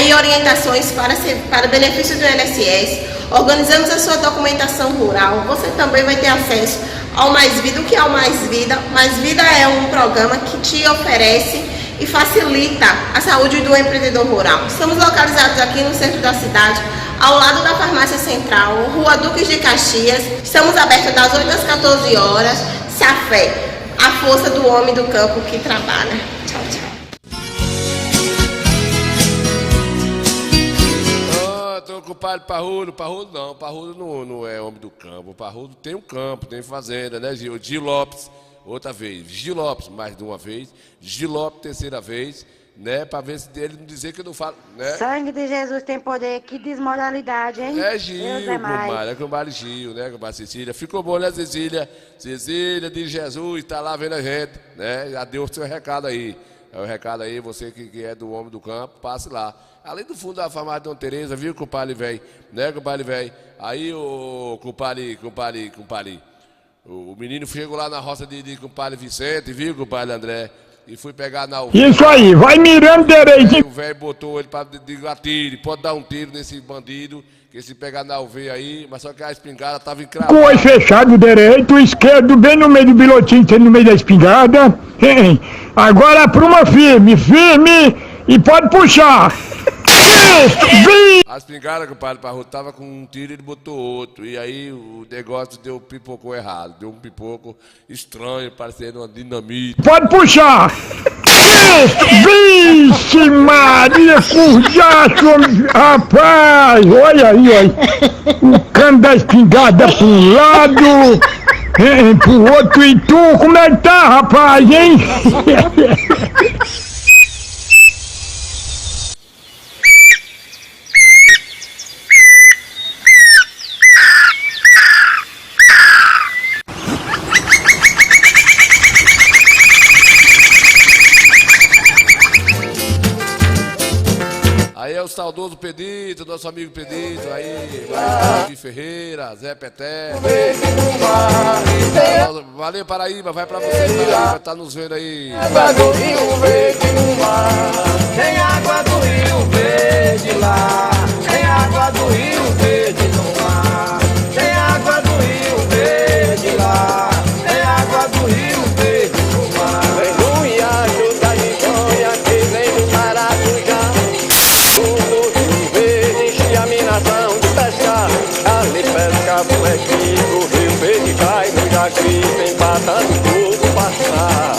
e orientações para benefício do INSS. Organizamos a sua documentação rural. Você também vai ter acesso ao Mais Vida. O que é o Mais Vida? Mais Vida é um programa que te oferece e facilita a saúde do empreendedor rural. Estamos localizados aqui no centro da cidade, ao lado da Farmácia Central, Rua Duques de Caxias. Estamos abertos das 8 às 14 horas. Safé, a força do homem do campo que trabalha. Tchau, tchau. Estou com o padre Parrudo. Parrudo não é homem do campo. O Parrudo tem um campo, tem fazenda, né, Gil? Gil Lopes, outra vez. Gil Lopes, mais de uma vez. Gil Lopes, terceira vez, né? Para ver se ele não dizer que eu não falo, né? Sangue de Jesus tem poder, que desmoralidade, hein? É Gil, comadre Gil, né, comadre Cecília. Ficou bom, né, Cecília? Cecília de Jesus, tá lá vendo a gente, né? Já deu o seu recado aí. É o recado aí, você que é do homem do campo, passe lá. Ali do fundo da farmácia de Dona Tereza, viu, compadre velho? Né, compadre velho? Aí o compadre O menino chegou lá na roça de compadre Vicente, viu, compadre André? E fui pegar na alveia. Isso aí, vai mirando direito. O velho botou ele pra atire. Pode dar um tiro nesse bandido, que se pegar na alveia aí, mas só que a espingarda tava encravada. Com o olho fechado direito, o esquerdo bem no meio do bilotinho, no meio da espingarda. Agora apruma firme, firme e pode puxar. A espingarda, compadre Parrudo, tava com um tiro e ele botou outro. E aí o negócio pipocou errado. Deu um pipoco estranho, parecendo uma dinamite. Pode puxar! Vixe Maria, curjaço, rapaz! Olha aí, olha. O cano da espingarda para um lado, pro outro, e tu, como é que tá, rapaz, hein? Aí é o saudoso Pedito, nosso amigo Pedito, aí, vai, Ferreira, Zé Peté. Valeu, Paraíba, vai pra você, Paraíba, tá nos vendo aí. Água do Rio Verde no mar, tem água do Rio Verde lá, tem água do Rio Verde no mar, tem água do Rio Verde lá, tem água do Rio Verde no mar. Vem do Iacho da Igonha, que vem do Maracujá, do Rio Verde enche a minação de pescar, ali pesca bonequinho, o Rio Verde cai no Jacri, vem batendo tudo passar.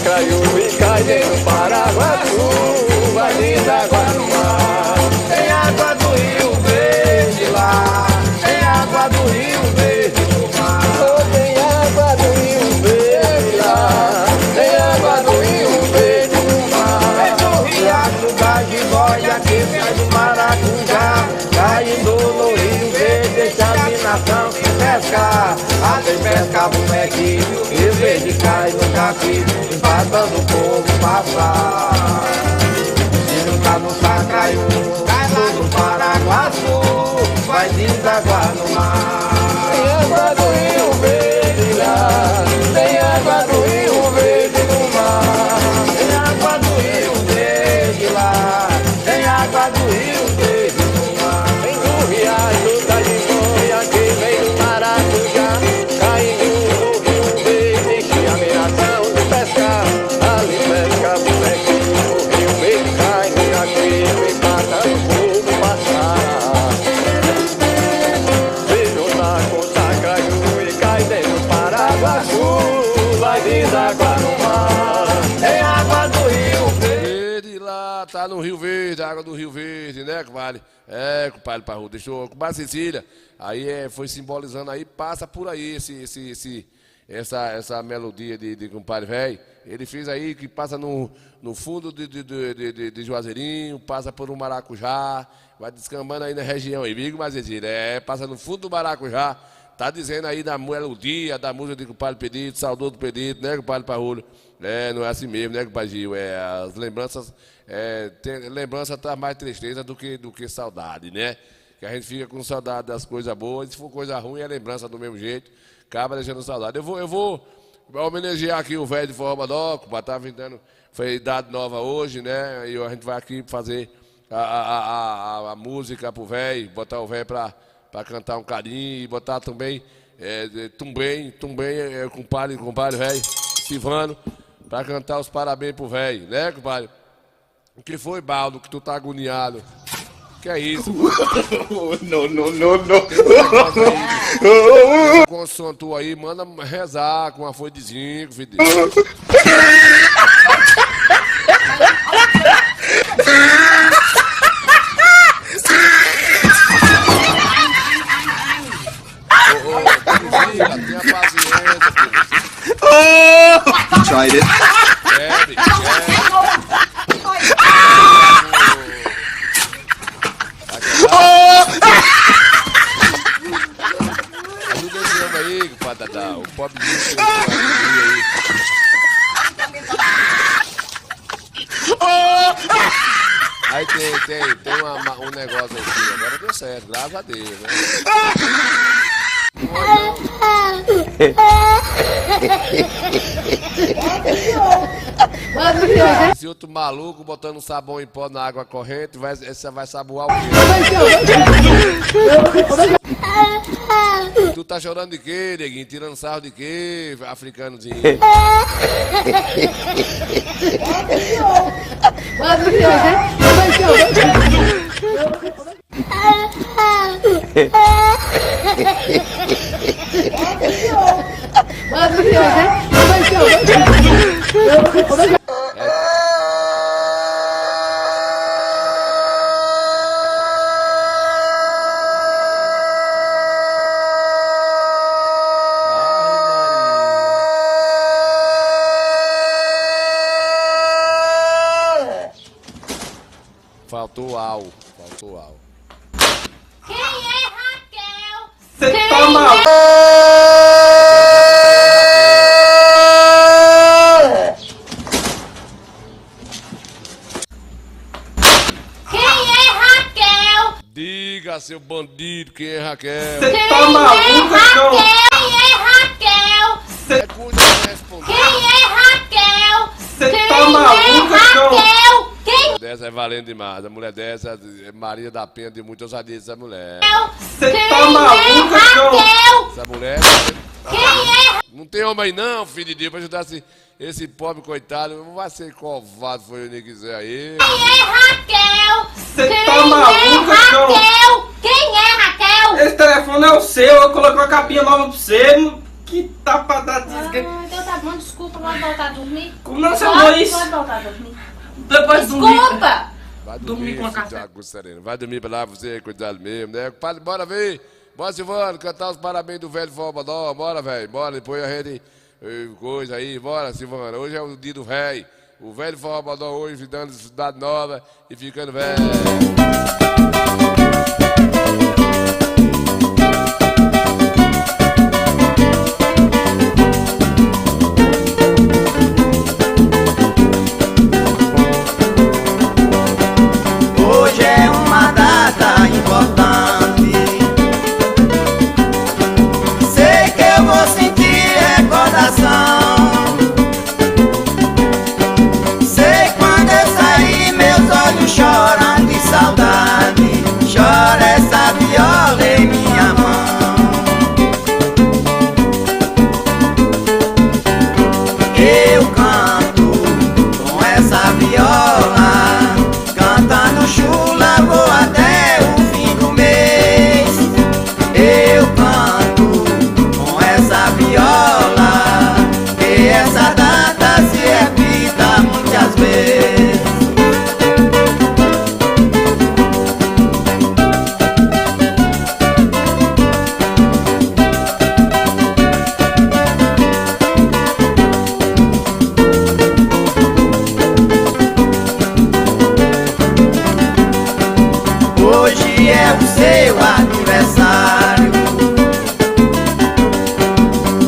Caiu e cai dentro do Paraguaçu, vai deságua no mar. Tem água do Rio Verde lá, tem água do Rio Verde no mar. Oh, tem água do Rio Verde lá, tem água do Rio Verde no mar. Vem do riacho da Jiboia que sai do Maracujá, caindo no Rio Verde, deixa a minação se pescar. Até pesca bonequinho, Rio Verde cai no Jaqui, empatando o povo passar. Se não tá no Sacraiú, cai lá no Paraguaçu, vai desaguar no mar. Tem água do Rio Verde lá, tem água do Rio Verde no mar. Tem água do Rio Verde lá, tem água do Rio Verde no mar. Vem do riacho da Jiboia que vem do Maracujá, caindo no Rio Verde, enche a minação de pescar. Ali pesca bonequinho, o Rio Verde cai no Jaqui, empatando o povo passar. Vejo na conta caiu e cai dentro do Paraguaçu, vai desaguar no mar. Tem água do Rio Verde lá, tá no Rio Verde, água do Rio Verde, né, compadre? É, compadre Parrudo, deixou, compadre Cecília, aí foi simbolizando aí, passa por aí essa melodia de compadre velho. Ele fez aí que passa no fundo de Juazeirinho, passa por um Maracujá, vai descambando aí na região aí, viu, mas passa no fundo do Maracujá, tá dizendo aí da melodia, da música de compadre Pedito, saudoso Pedito, né, compadre Parrudo? Não é assim mesmo, né, compadre Gil? As lembranças, lembrança traz mais tristeza do que saudade, né? Que a gente fica com saudade das coisas boas, e se for coisa ruim é lembrança do mesmo jeito, acaba deixando saudade. Eu vou homenagear aqui o velho de forma nova, tá vindo, foi idade nova hoje, né? E a gente vai aqui fazer a música pro velho, botar o velho pra cantar um carinho e botar também compadre velho, Silvano, pra cantar os parabéns pro velho, né, compadre? O que foi, Baldo, que tu tá agoniado? Que é isso? Não. Com o som tu aí, manda rezar com uma folha de zinco, filho. Tenha paciência, filho. You tried it. Ajuda esse homem aí, Patadá. O pobrezinho aí. Aí tem um negócio aqui, agora deu certo, graças a Deus, né? Esse outro maluco botando um sabão em pó na água corrente, você vai saboar o quê? Tu tá chorando de quê, neguinho? Tirando sarro de quê, africanozinho? Faltou ao. Quem é Raquel? Você tá maluco? Quem é Raquel? Diga, seu bandido, quem é Raquel? Você tá maluco, cachorro? Quem é Raquel? Cê... Quem é Raquel? Você tá maluco, cachorro? Quem Dessa é valendo demais. A mulher dessa é Maria da Penha de muita ousadia, essa mulher. Você tá maluco, cachorro? Essa mulher. Não tem homem aí não, filho de Deus, pra ajudar esse pobre coitado. Não vai ser covarde, foi ele que quiser aí. é Raquel? Você tá maluco, cachorro? Quem é Raquel? Esse telefone é o seu, eu coloquei uma capinha nova pra você. Que tapa da desgraça. Então tá bom, desculpa, pode voltar a dormir? Como não, seu Luiz? Pode voltar a dormir. Depois dormir. Desculpa! Vai dormir com a café. Vai dormir pra lá, você, cuidado mesmo, né? Bora ver. Bora, Silvano, cantar os parabéns do velho Formador. Bora, velho. Bora, depois a gente... Coisa aí. Bora, Silvano. Hoje é o dia do velho. O velho Formador hoje dando cidade nova e ficando velho. Hoje é uma data importante. Sei que eu vou sentir recordação. Sei quando eu sair, meus olhos choram de saudade. Chora essa viola em minha mão. Eu canto com essa viola, cantando chula, vou até o fim do mês. Eu canto com essa viola, que essa data se repita muitas vezes. Hoje é o seu aniversário.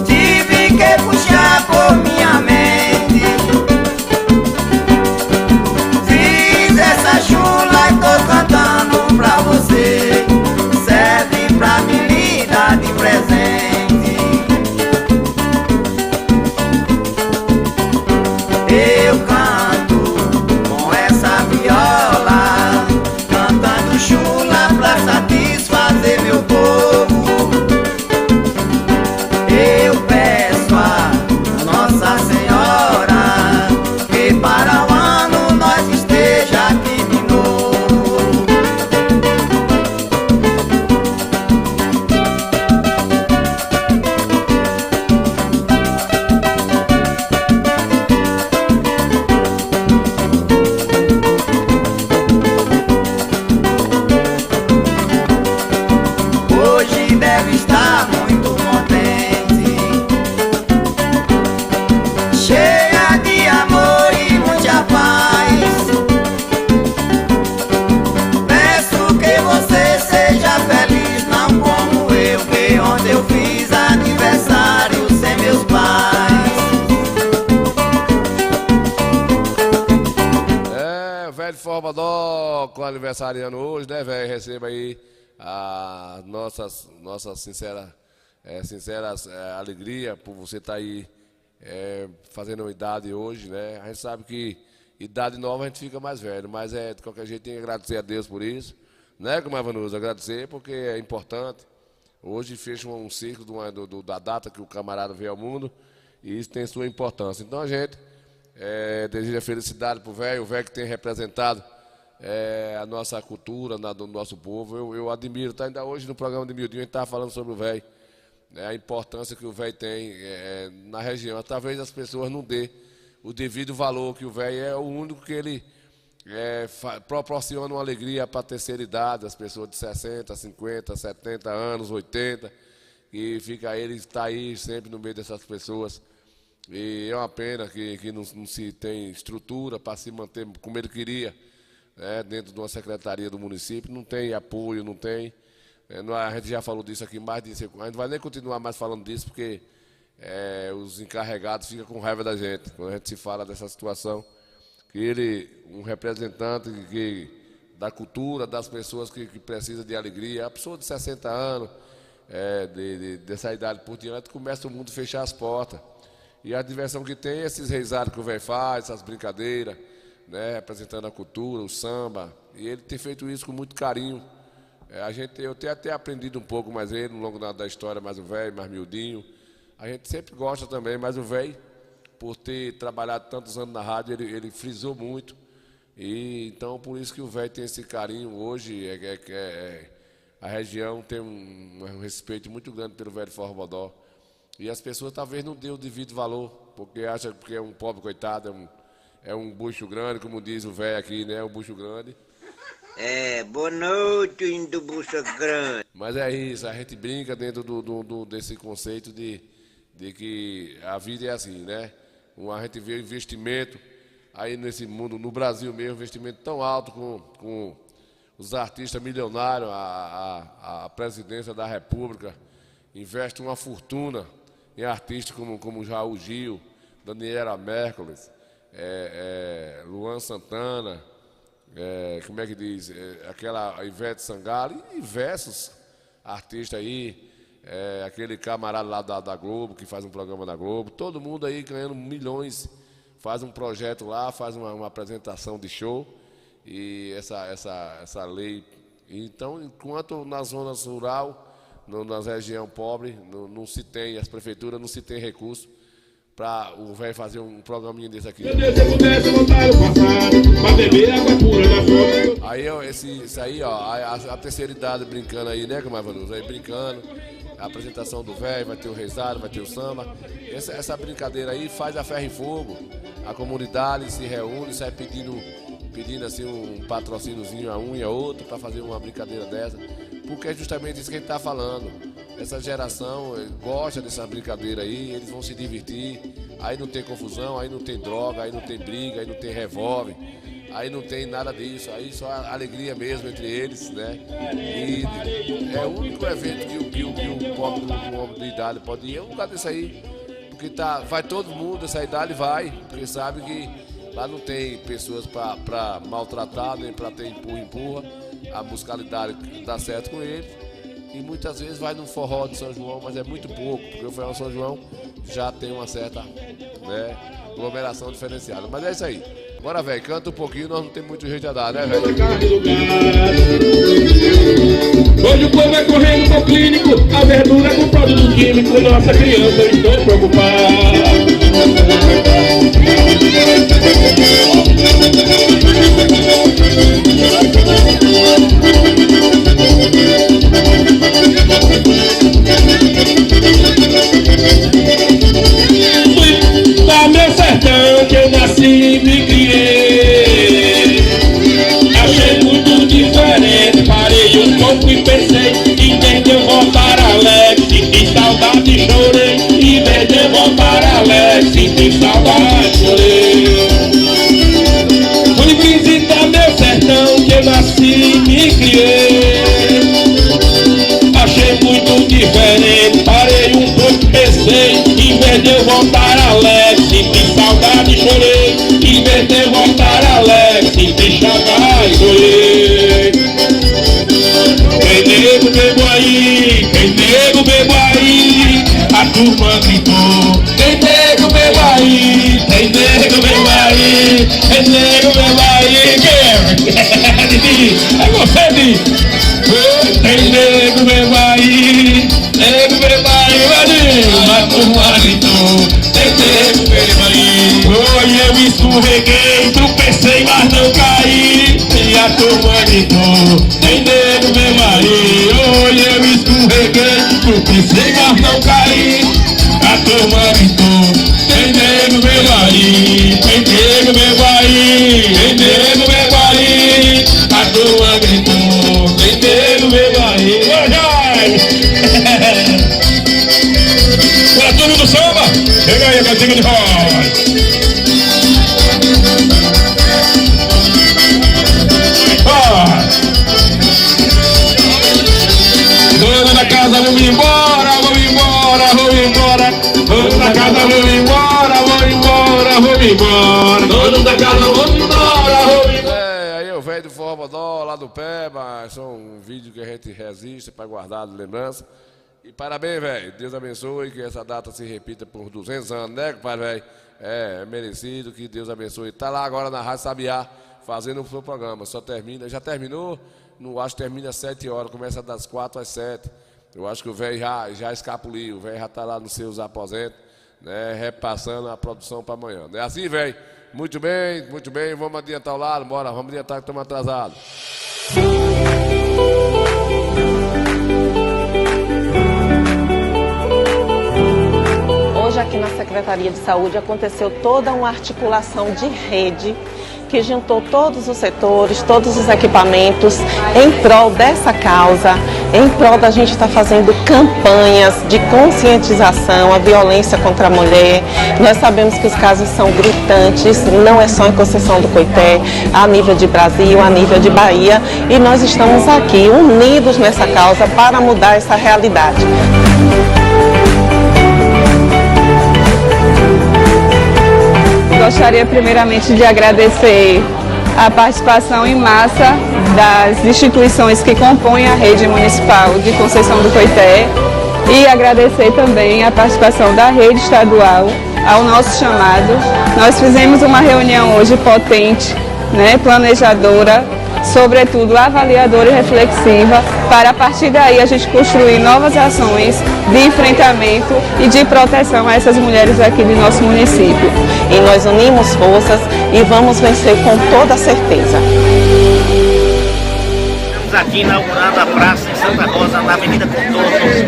Tive que puxar por minha mente. Fiz essa chula e tô cantando pra você. Serve pra me lhe dar de presente. Eu canto com essa viola, cantando chula pra satisfazer meu povo. Eu peço a Nossa Senhora que para o ano nós esteja aqui de novo. Hoje deve estar muito contente, cheia de amor e muita paz. Peço que você seja feliz, não como eu, que ontem eu fiz aniversário sem meus pais. É, o velho Formador. com aniversariando hoje, né, velho? Receba aí a nossa sincera alegria por você estar aí fazendo uma idade hoje, né? A gente sabe que idade nova a gente fica mais velho, mas de qualquer jeito tem que agradecer a Deus por isso, né, como Vanusa? Agradecer porque é importante. Hoje fecha um ciclo da data que o camarada veio ao mundo e isso tem sua importância. Então a gente deseja felicidade pro velho, o velho que tem representado a nossa cultura, do nosso povo. Eu admiro, tá? Ainda hoje no programa de Mildinho a gente estava falando sobre o velho, né, a importância que o velho tem na região. Talvez as pessoas não dê o devido valor que o velho é o único que ele proporciona uma alegria para a terceira idade, as pessoas de 60, 50, 70 anos, 80, e ele está aí sempre no meio dessas pessoas. E é uma pena que não se tem estrutura para se manter como ele queria, dentro de uma secretaria do município. Não tem apoio, não tem. A gente já falou disso aqui mais de 5 anos. A gente não vai nem continuar mais falando disso, porque os encarregados ficam com raiva da gente quando a gente se fala dessa situação. Que ele, um representante da cultura, das pessoas que precisam de alegria, a pessoa de 60 anos, dessa idade por diante, começa o mundo a fechar as portas. E a diversão que tem é esses reisados que o velho faz, essas brincadeiras, né, representando a cultura, o samba. E ele tem feito isso com muito carinho. Eu tenho até aprendido um pouco mais ele, no longo da história, mais o velho, mais miudinho. A gente sempre gosta também, mas o velho, por ter trabalhado tantos anos na rádio, ele frisou muito. E então, por isso que o velho tem esse carinho hoje. A região tem um respeito muito grande pelo velho Forró Bodó. E as pessoas talvez não dêem o devido valor, porque acham que é um pobre coitado, é um bucho grande, como diz o velho aqui, né? Um bucho grande. Boa noite, indo bucho grande. Mas é isso, a gente brinca dentro desse conceito de que a vida é assim, né? A gente vê o investimento aí nesse mundo, no Brasil mesmo, investimento tão alto com os artistas milionários, a presidência da República investe uma fortuna em artistas como Raul Gil, Daniela Mercules, Luan Santana, como é que diz, aquela Ivete Sangalo e diversos artistas aí, aquele camarada lá da Globo, que faz um programa da Globo, todo mundo aí ganhando milhões, faz um projeto lá, faz uma apresentação de show, e essa lei. Então, enquanto na zona rural, nas regiões pobres, não se tem, as prefeituras não se tem recurso para o velho fazer um programinha desse aqui. Aí, isso aí, ó, a terceira idade brincando aí, né, como é, Vanusa? Aí brincando, a apresentação do velho, vai ter o rezado, vai ter o samba. Essa brincadeira aí faz a ferro e fogo. A comunidade se reúne, sai pedindo assim um patrocíniozinho a um e a outro para fazer uma brincadeira dessa. Porque é justamente isso que a gente está falando. Essa geração gosta dessa brincadeira aí, eles vão se divertir. Aí não tem confusão, aí não tem droga, aí não tem briga, aí não tem revólver, aí não tem nada disso. Aí só alegria mesmo entre eles, né? E é o único evento que o pobre do homem de idade pode ir. É um lugar desse aí, porque vai todo mundo dessa idade, vai, porque sabe que lá não tem pessoas para maltratar, nem para ter empurra. A musicalidade dá certo com eles. E muitas vezes vai no forró de São João, mas é muito pouco, porque o forró de São João já tem uma certa, né, aglomeração diferenciada. Mas é isso aí. Bora, velho, canta um pouquinho, nós não temos muito jeito a dar, né, velho? Hoje o povo é correndo pro clínico, a verdura com produto químico, nossa criança, eu estou preocupado. Lá meu sertão que eu nasci e me criei, achei muito diferente, parei um pouco e pensei, em vez de eu voltar alegre, senti saudade e chorei, em vez de eu voltar alegre, senti saudade e chorei. Fui visitar meu sertão que eu nasci e me criei, achei muito diferente, parei um pouco e pensei, em vez de eu voltar alegre, senti saudade e chorei, em vez de eu voltar alegre, senti saudade e chorei. marido. Tem nego meu aí, tem nego meu aí, tem nego meu aí. Quem é? Didi, é você, Didi. Tem nego meu aí, nego meu aí, marido. Mas o marido. Tem nego meu aí. Oi, eu escorreguei, tropecei, mas não caí. E a turma gritou. Tem nego meu aí. Oi, eu escorreguei, tropecei, mas não caí. A turma gritou. Tem nego meu aí. Tem nego meu aí. Tem nego meu aí. A turma gritou. Tem nego meu aí. Bora, turma do samba. Chega aí a cantiga de rock. Dono da casa, vamos embora, vamos embora, vamos embora. Dono da casa, vamos embora, vamos embora, vamos embora. Dono da casa, vamos embora, vamos embora. Aí eu venho do Forrobodó, lá do pé, mas são um vídeo que a gente resiste para guardar de lembrança. E parabéns, velho. Deus abençoe, que essa data se repita por 200 anos, né, compadre, velho? É merecido, que Deus abençoe. Tá lá agora na Rádio Sabiá, fazendo o seu programa. Só termina, já terminou? Não acho que termina às 7 horas, começa das 4 às 7. Eu acho que o velho já escapuliu, o velho já está lá nos seus aposentos, né, repassando a produção para amanhã. Não é assim, velho? Muito bem, vamos adiantar o lado, bora, vamos adiantar que estamos atrasados. Hoje aqui na Secretaria de Saúde aconteceu toda uma articulação de rede que juntou todos os setores, todos os equipamentos em prol dessa causa, em prol da gente estar fazendo campanhas de conscientização à violência contra a mulher. Nós sabemos que os casos são gritantes, não é só em Conceição do Coité, a nível de Brasil, a nível de Bahia, e nós estamos aqui unidos nessa causa para mudar essa realidade. Gostaria primeiramente de agradecer a participação em massa das instituições que compõem a rede municipal de Conceição do Coité e agradecer também a participação da rede estadual ao nosso chamado. Nós fizemos uma reunião hoje potente, né, planejadora, sobretudo avaliadora e reflexiva, para a partir daí a gente construir novas ações de enfrentamento e de proteção a essas mulheres aqui do nosso município. E nós unimos forças e vamos vencer com toda certeza. Estamos aqui inaugurando a praça em Santa Rosa, na Avenida Contornos,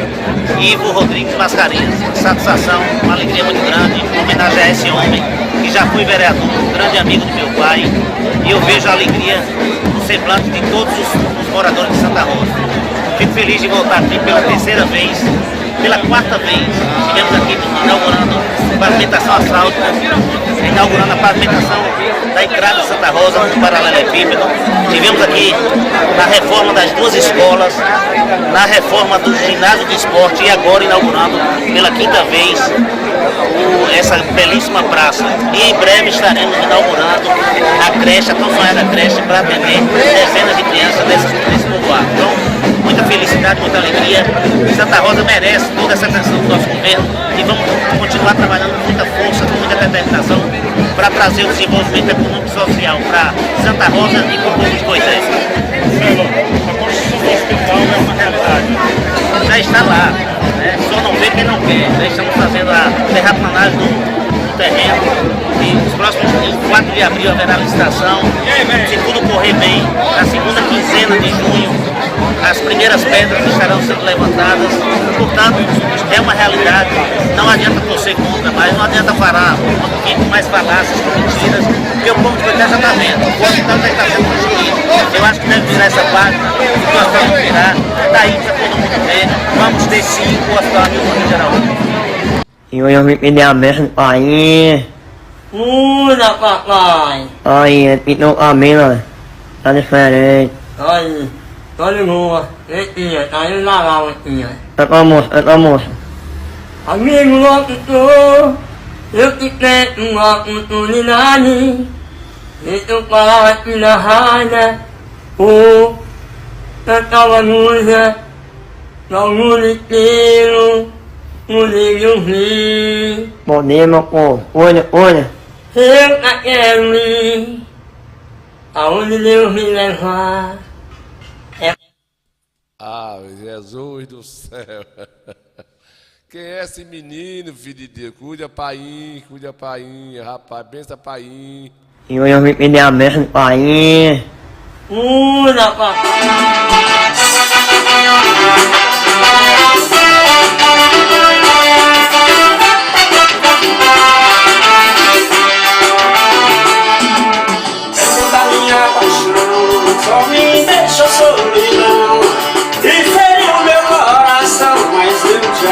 Ivo Rodrigues Mascarenhas. Satisfação, uma alegria muito grande, homenagear esse homem que já foi vereador, um grande amigo do meu pai, e eu vejo a alegria no semblante de todos os moradores de Santa Rosa. Fico feliz de voltar aqui pela terceira vez, pela quarta vez. Estivemos aqui inaugurando a pavimentação asfáltica, inaugurando a pavimentação da entrada de Santa Rosa no paralelepípedo. Estivemos aqui na reforma das duas escolas, na reforma do ginásio de esporte e agora inaugurando pela quinta vez essa belíssima praça. E em breve estaremos inaugurando a creche, a tão sonhada creche, para atender dezenas de crianças desse povoado. Então, muita felicidade, muita alegria. Santa Rosa merece toda essa atenção do nosso governo e vamos continuar trabalhando com muita força, com muita determinação para trazer o desenvolvimento econômico e social para Santa Rosa e para o povo de Coité. A construção do hospital é uma realidade. Já está lá, né? Só não vê quem não quer. Já estamos fazendo a terraplanagem do terreno e os próximos, em 4 de abril, haverá licitação. Se tudo correr bem, na segunda quinzena de junho, as primeiras pedras estarão sendo levantadas. Portanto, é uma realidade. Não adianta torcer contra, mas não adianta falar com mais falácias, com mentiras, porque o povo de Coité já está vendo. O hospital já está sendo construído. Eu acho que deve virar essa página, que nós vamos virar. Daí para todo mundo ver. Vamos ter sim o hospital aqui no Rio de Araújo. E eu me pedi a mesma pai. Muda, papai. Ai, então a mina tá diferente. Ai, tô de boa. Tia, tá indo lá, tia. É com a moça. Amigo locutor, eu te tenho uma oportunidade de tu falar aqui na rádio. Cantar uma música no mundo inteiro. Bonema com olha. Eu quero ir aonde Deus me levar. Ah, Jesus do céu. Quem é esse menino, filho de Deus? Cuida, pai, rapaz. Bença, pai. E eu me pedi a mesma pai. Cuida, papai. Só me deixa solidão e feriu meu coração, mas eu te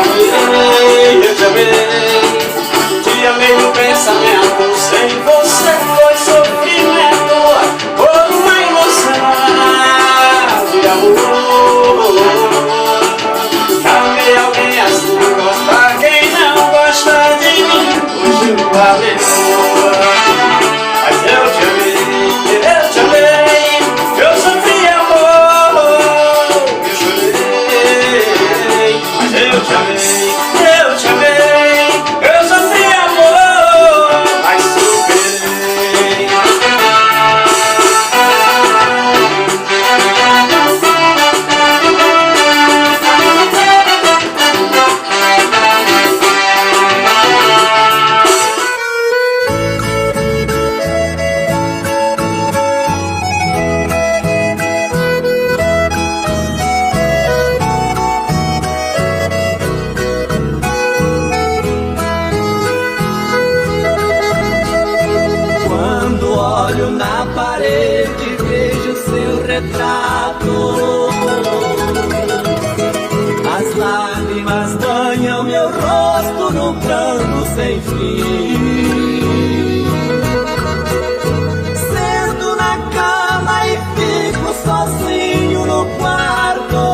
amei, te amei no pensamento, sem você foi sofrimento, por uma emoção de amor. Amei alguém assim, gosta quem não gosta de mim, hoje eu abri, mas eu te amei. Eu sofri amor, eu chorei, mas eu te amei, eu sofri amor, mas superei. As lágrimas banham meu rosto num pranto sem fim. Sento na cama e fico sozinho no quarto.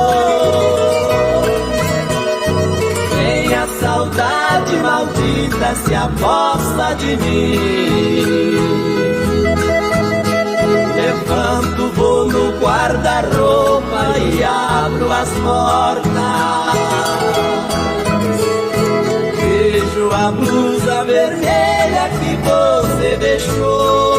Vem a saudade maldita se aposta de mim. Levanto, vou no guarda-roupa e abro as portas. Vejo a blusa vermelha que você deixou.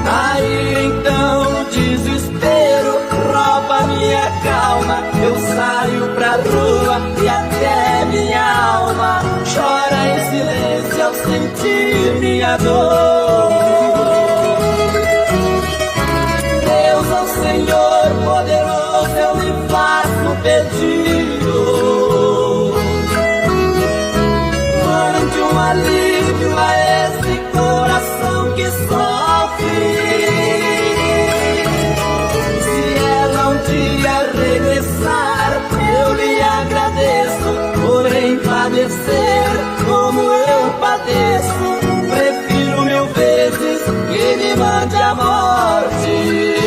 Aí então o desespero rouba minha calma. Eu saio pra rua e até minha alma chora em silêncio ao sentir minha dor. Senhor poderoso, eu lhe faço um pedido. Mande um alívio a esse coração que sofre. Se ela um dia regressar, eu lhe agradeço por padecer como eu padeço. Prefiro mil vezes que me mande a morte.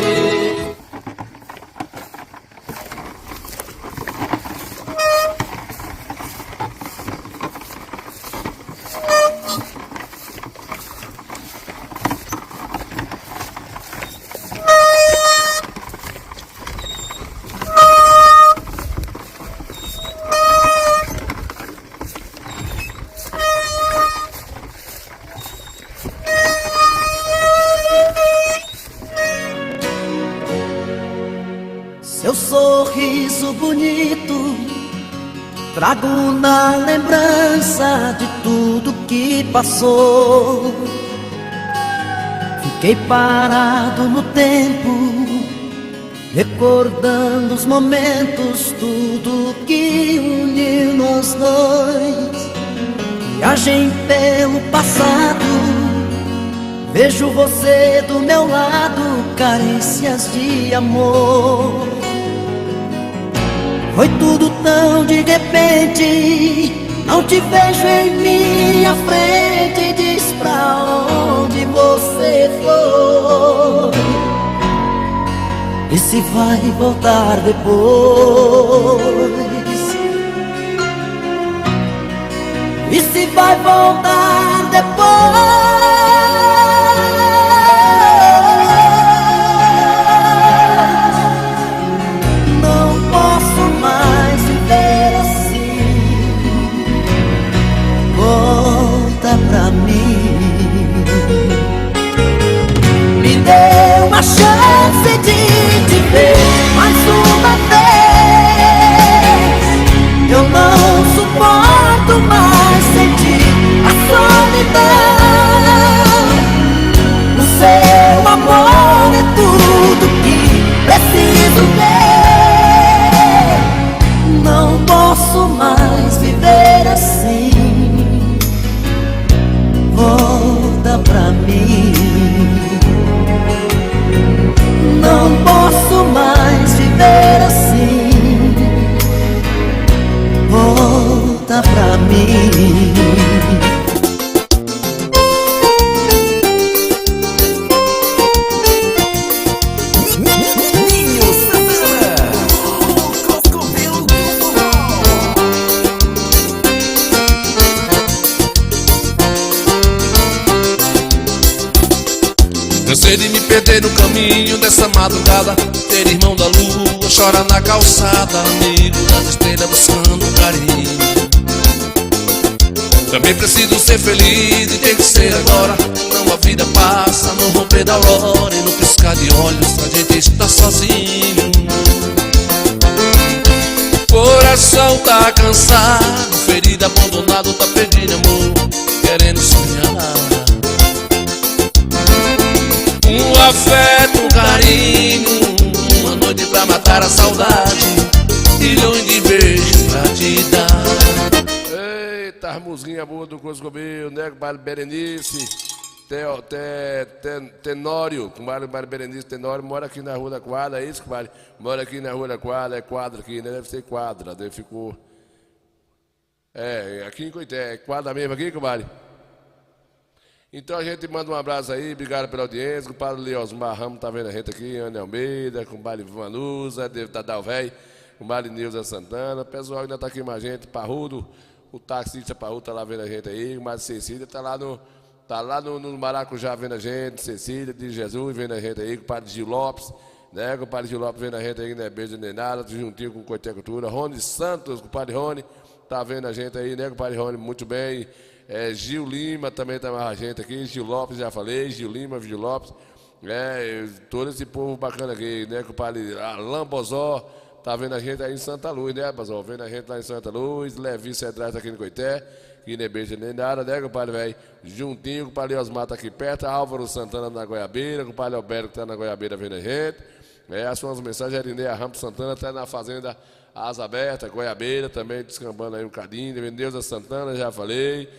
Seu sorriso bonito trago na lembrança de tudo que passou. Fiquei parado no tempo, recordando os momentos, tudo que uniu nós dois. Viagem pelo passado, vejo você do meu lado, carícias de amor. Foi tudo tão de repente, não te vejo em minha frente. Diz pra onde você foi e se vai voltar depois. E se vai voltar depois. Não posso mais viver Cansei de me perder no caminho dessa madrugada, ter irmão da lua, chora na calçada, amigo das estrelas buscando carinho. Também preciso ser feliz e tem que ser agora, não a vida passa no romper da aurora e no piscar de olhos a gente está sozinho. Coração tá cansado, ferido, abandonado, tá pedindo amor, querendo sonhar. Um afeto, um carinho, uma noite pra matar a saudade, milhões de beijos pra te dar. Eita, as musiquinhas boas do Coscobel, né, compadre Berenice, Tenório, compadre Berenice Tenório, mora aqui na Rua da Quadra, é isso, compadre? Mora aqui na Rua da Quadra, é quadra aqui, né, deve ser quadra, deve ficou... aqui em Coité, é quadra mesmo aqui, compadre? Então a gente manda um abraço aí, obrigado pela audiência, o compadre Leosmar Ramos tá vendo a gente aqui, Ana Almeida, com o compadre Vanusa, Tadal Velho, com o compadre Nilza Santana, o pessoal ainda tá aqui com a gente, Parrudo, o taxista Parrudo tá lá vendo a gente aí, o compadre Cecília tá lá no Maracujá vendo a gente, Cecília de Jesus vendo a gente aí, com o compadre Gil Lopes, né, com o compadre Gil Lopes vendo a gente aí, né, beijo nem nada, juntinho com o Coité Cultura, Rony Santos, com o compadre Rony, tá vendo a gente aí, né, com o compadre Rony, muito bem. Gil Lima também tá com a gente aqui, Gil Lopes, já falei, Gil Lima, Gil Lopes, todo esse povo bacana aqui, né, compadre Alain Bozó, tá vendo a gente aí em Santa Luz, né, Bozó, vendo a gente lá em Santa Luz, Levi Cedrais aqui no Coité, que nem beijo nem nada, né, compadre velho, juntinho, compadre Osmar tá aqui perto, Álvaro Santana na Goiabeira, compadre Alberto que tá na Goiabeira vendo a gente, as suas mensagens, Erineia Ramos Santana tá na fazenda Asa Aberta, Goiabeira, também descambando aí um cadinho, Deusa Santana, já falei,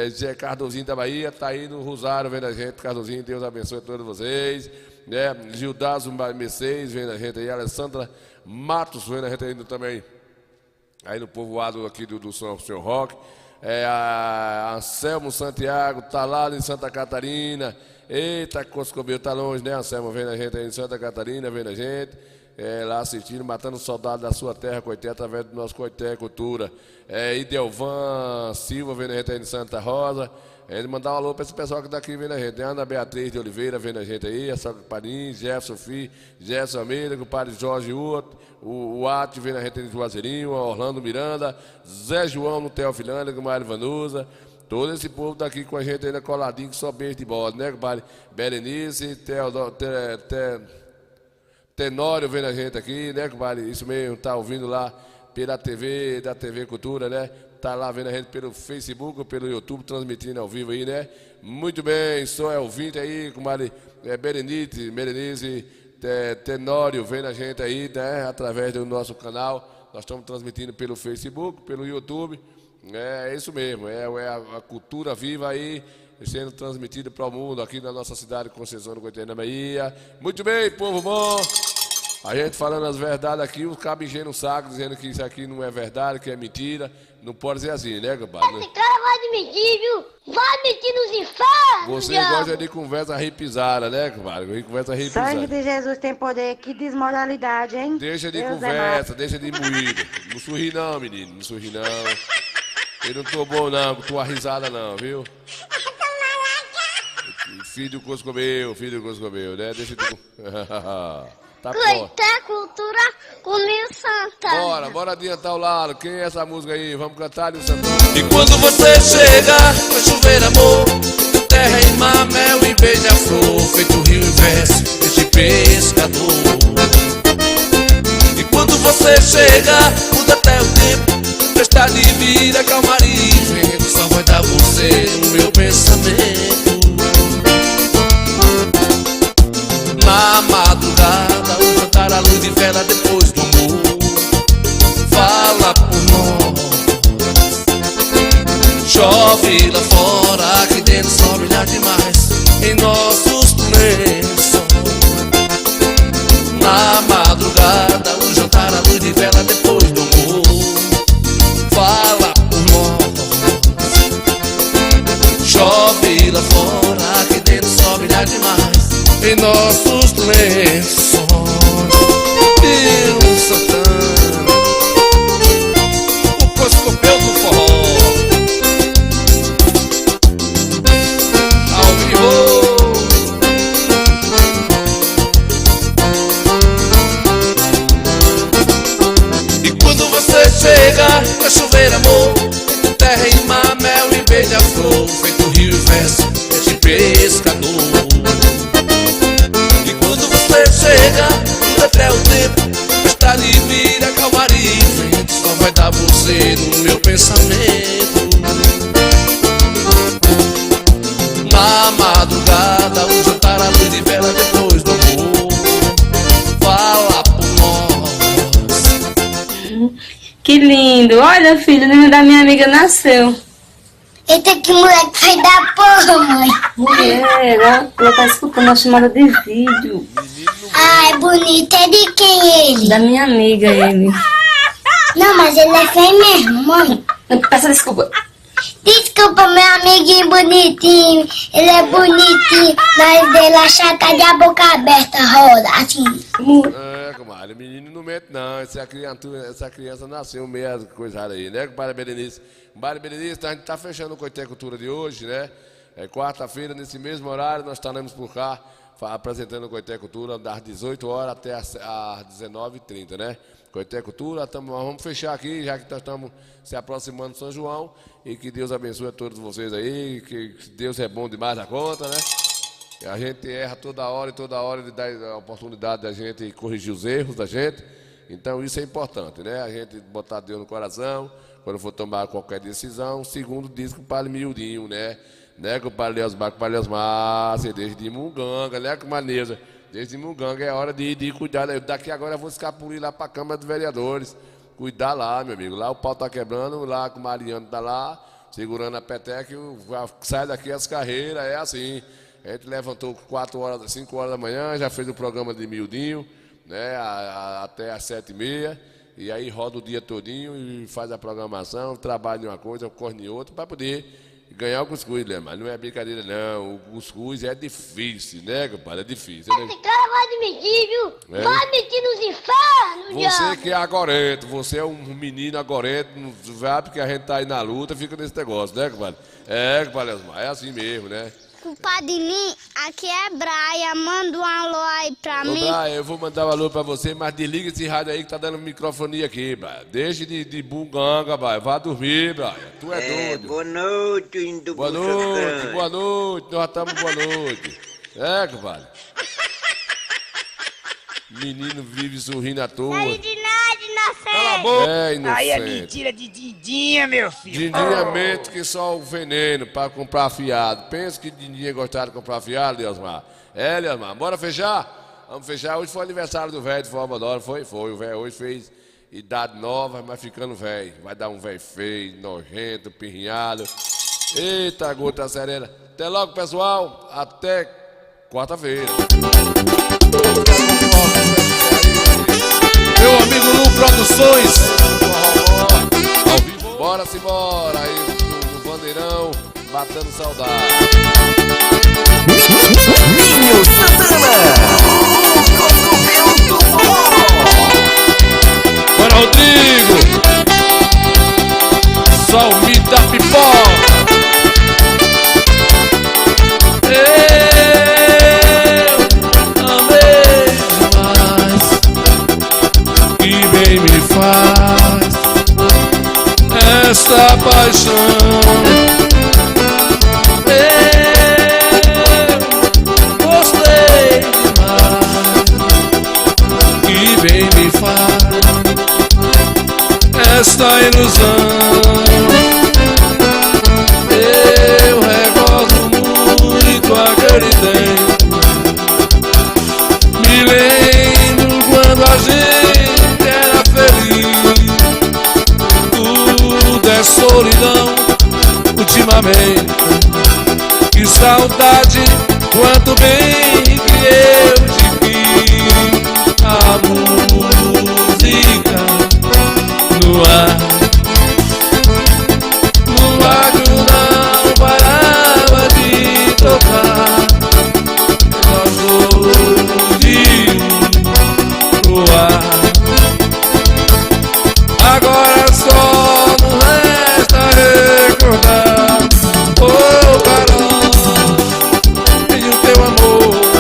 Zé Cardozinho da Bahia, tá aí no Rosário vendo a gente, Cardozinho, Deus abençoe todos vocês, né? Gildazo Mercedes vendo a gente aí, Alessandra Matos vendo a gente ainda também, aí no povoado aqui do São Roque, Anselmo Santiago, tá lá em Santa Catarina, eita, Coscobel tá longe, né, Anselmo, vendo a gente aí em Santa Catarina, vendo a gente, lá assistindo, matando saudade da sua terra, Coité, através do nosso Coité Cultura. Idelvan Silva vendo a gente aí em Santa Rosa. Ele mandar um alô para esse pessoal que está aqui vendo a gente. Ana Beatriz de Oliveira vendo a gente aí, a Só Parim, Jefferson Fi, Jefferson Almeida, o padre Jorge o Ati vendo a gente em Juazeirinho, Orlando Miranda, Zé João no Teofilândia, com Mário Vanusa. Todo esse povo está aqui com a gente ainda coladinho, que só beijo de bola, né, compadre? Berenice, Tenório vendo a gente aqui, né, compadre? Isso mesmo, tá ouvindo lá pela TV, da TV Cultura, né? Tá lá vendo a gente pelo Facebook, pelo YouTube, transmitindo ao vivo aí, né? Muito bem, sou ouvinte aí, compadre Berenice, Tenório vendo a gente aí, né? Através do nosso canal. Nós estamos transmitindo pelo Facebook, pelo YouTube. É isso mesmo, é a cultura viva aí, sendo transmitida para o mundo aqui na nossa cidade, Conceição do Coité, na Bahia. Muito bem, povo bom. A gente falando as verdades aqui, os cabos enchendo o saco, dizendo que isso aqui não é verdade, que é mentira. Não pode ser assim, né, compadre? Esse cara vai admitir, viu? Vai mentir nos infernos! Você gosta de conversa repisada, né, compadre? Conversa repisada. Sangue de Jesus tem poder, que desmoralidade, hein? Deixa de conversa, deixa de moída. Não sorri não, menino, não sorri não. Eu não tô bom não, com tua risada não, viu? Filho do Coscobel, né? Deixa de... Tá Coité Cultura comigo Santana. Bora adiantar o lado. Quem é essa música aí? Vamos cantar no Santana. E quando você chega, vai chover amor, terra e mar, mel e beija-flor, feito rio inverso, este pescador. E quando você chega, muda até o tempo, tempestade de vida, calmaria e vento, só vai dar você no meu pensamento. Na madrugada, o jantar à luz de vela depois do amor fala por nós. Chove lá fora, aqui dentro só brilha demais em nossos lençóis. Na madrugada, o jantar à luz de vela depois do amor fala por nós. lá fora, aqui dentro só brilha demais em nossos lençóis. Deus Santana, o coscopeu do forró, ao vivo. E quando você chega, vai chover amor, entre terra e mar, mel e beija-flor, feito rio e verso de pescador. E quando você chega, até o tempo, está de vida, calmaria e vento, só vai dar você no meu pensamento. Na madrugada, o jantar à luz de vela depois do amor, fala por nós. Que lindo! Olha, filho, o neném da minha amiga nasceu. Eita, que moleque vai dar porra, mãe. Mulher, ela tá escutando a chamada de vídeo. Ah, é bonito. É de quem ele? Da minha amiga, ele. Não, mas ele é feio mesmo, mãe. Peça desculpa. Desculpa, meu amiguinho bonitinho. Ele é bonitinho, mas dele a chaca de a boca aberta roda, assim. Comadre, o menino não mente não, essa criança nasceu meio coisa aí, né, compadre Berenice? Compadre Berenice, a gente tá fechando o Coité Cultura de hoje, né? É quarta-feira, nesse mesmo horário, nós estaremos por cá, apresentando o Coité Cultura das 18 horas até às 19h30, né? Coité Cultura, vamos fechar aqui, já que nós estamos se aproximando do São João, e que Deus abençoe a todos vocês aí, que Deus é bom demais da conta, né? A gente erra toda hora e dá a oportunidade da gente corrigir os erros da gente. Então isso é importante, né? A gente botar Deus no coração quando for tomar qualquer decisão. Segundo diz que o Padre Miudinho, né? Que o Padre Leosmar, desde de Munganga, né? Com Maneza, desde Munganga é hora de cuidar. Daqui agora eu vou escapulir lá para a Câmara dos Vereadores. Cuidar lá, meu amigo. Lá o pau tá quebrando, lá com o Mariano tá lá, segurando a peteca, sai daqui as carreiras, é assim. A gente levantou 5 horas da manhã, já fez o programa de Miudinho, né, até às 7h30, e aí roda o dia todinho e faz a programação, trabalha em uma coisa, corre em outra, para poder ganhar o cuscuz, né, mas não é brincadeira não, o cuscuz é difícil, né, compadre, é difícil. Né? Esse cara vai admitir, viu? É. Vai admitir nos infernos, Você diabo. que é agorento, você é um menino agorento, vai porque a gente tá aí na luta, fica nesse negócio, né, compadre? Compadre Leosmar, é assim mesmo, né? Compadrinho, aqui é Braia, manda um alô aí pra mim. Braia, eu vou mandar um alô pra você, mas desliga esse rádio aí que tá dando microfonia aqui, Braia. Deixa de bunganga, Braia. Vá dormir, Braia. Tu é doido. Boa noite, indo boa noite, boa noite, nós estamos boa noite. Compadre. Menino vive sorrindo à toa. Não é de nada, inocente. Cala a boca. Inocente. Aí é mentira de Dindinha, meu filho. Dindinha mente que só o veneno para comprar fiado. Pensa que Dindinha gostava de comprar fiado, Leosmar? Leosmar, bora fechar? Vamos fechar. Hoje foi aniversário do velho de forma da hora. Foi. O velho hoje fez idade nova, mas ficando velho. Vai dar um velho feio, nojento, pirrinhado. Eita, gota serena. Até logo, pessoal. Até quarta-feira. Meu amigo Lu Produções. Ao vivo. Bora-se embora aí no Bandeirão, batendo saudade. Ninho Santana, o coscopel do forró. Bora, Rodrigo. Salmita Pipoca. Faz esta paixão. Eu gostei demais. Que bem me faz esta ilusão. Eu recordo muito aquele tempo. Me lembro quando a gente era feliz. Tudo é solidão ultimamente. Que saudade, quanto bem que eu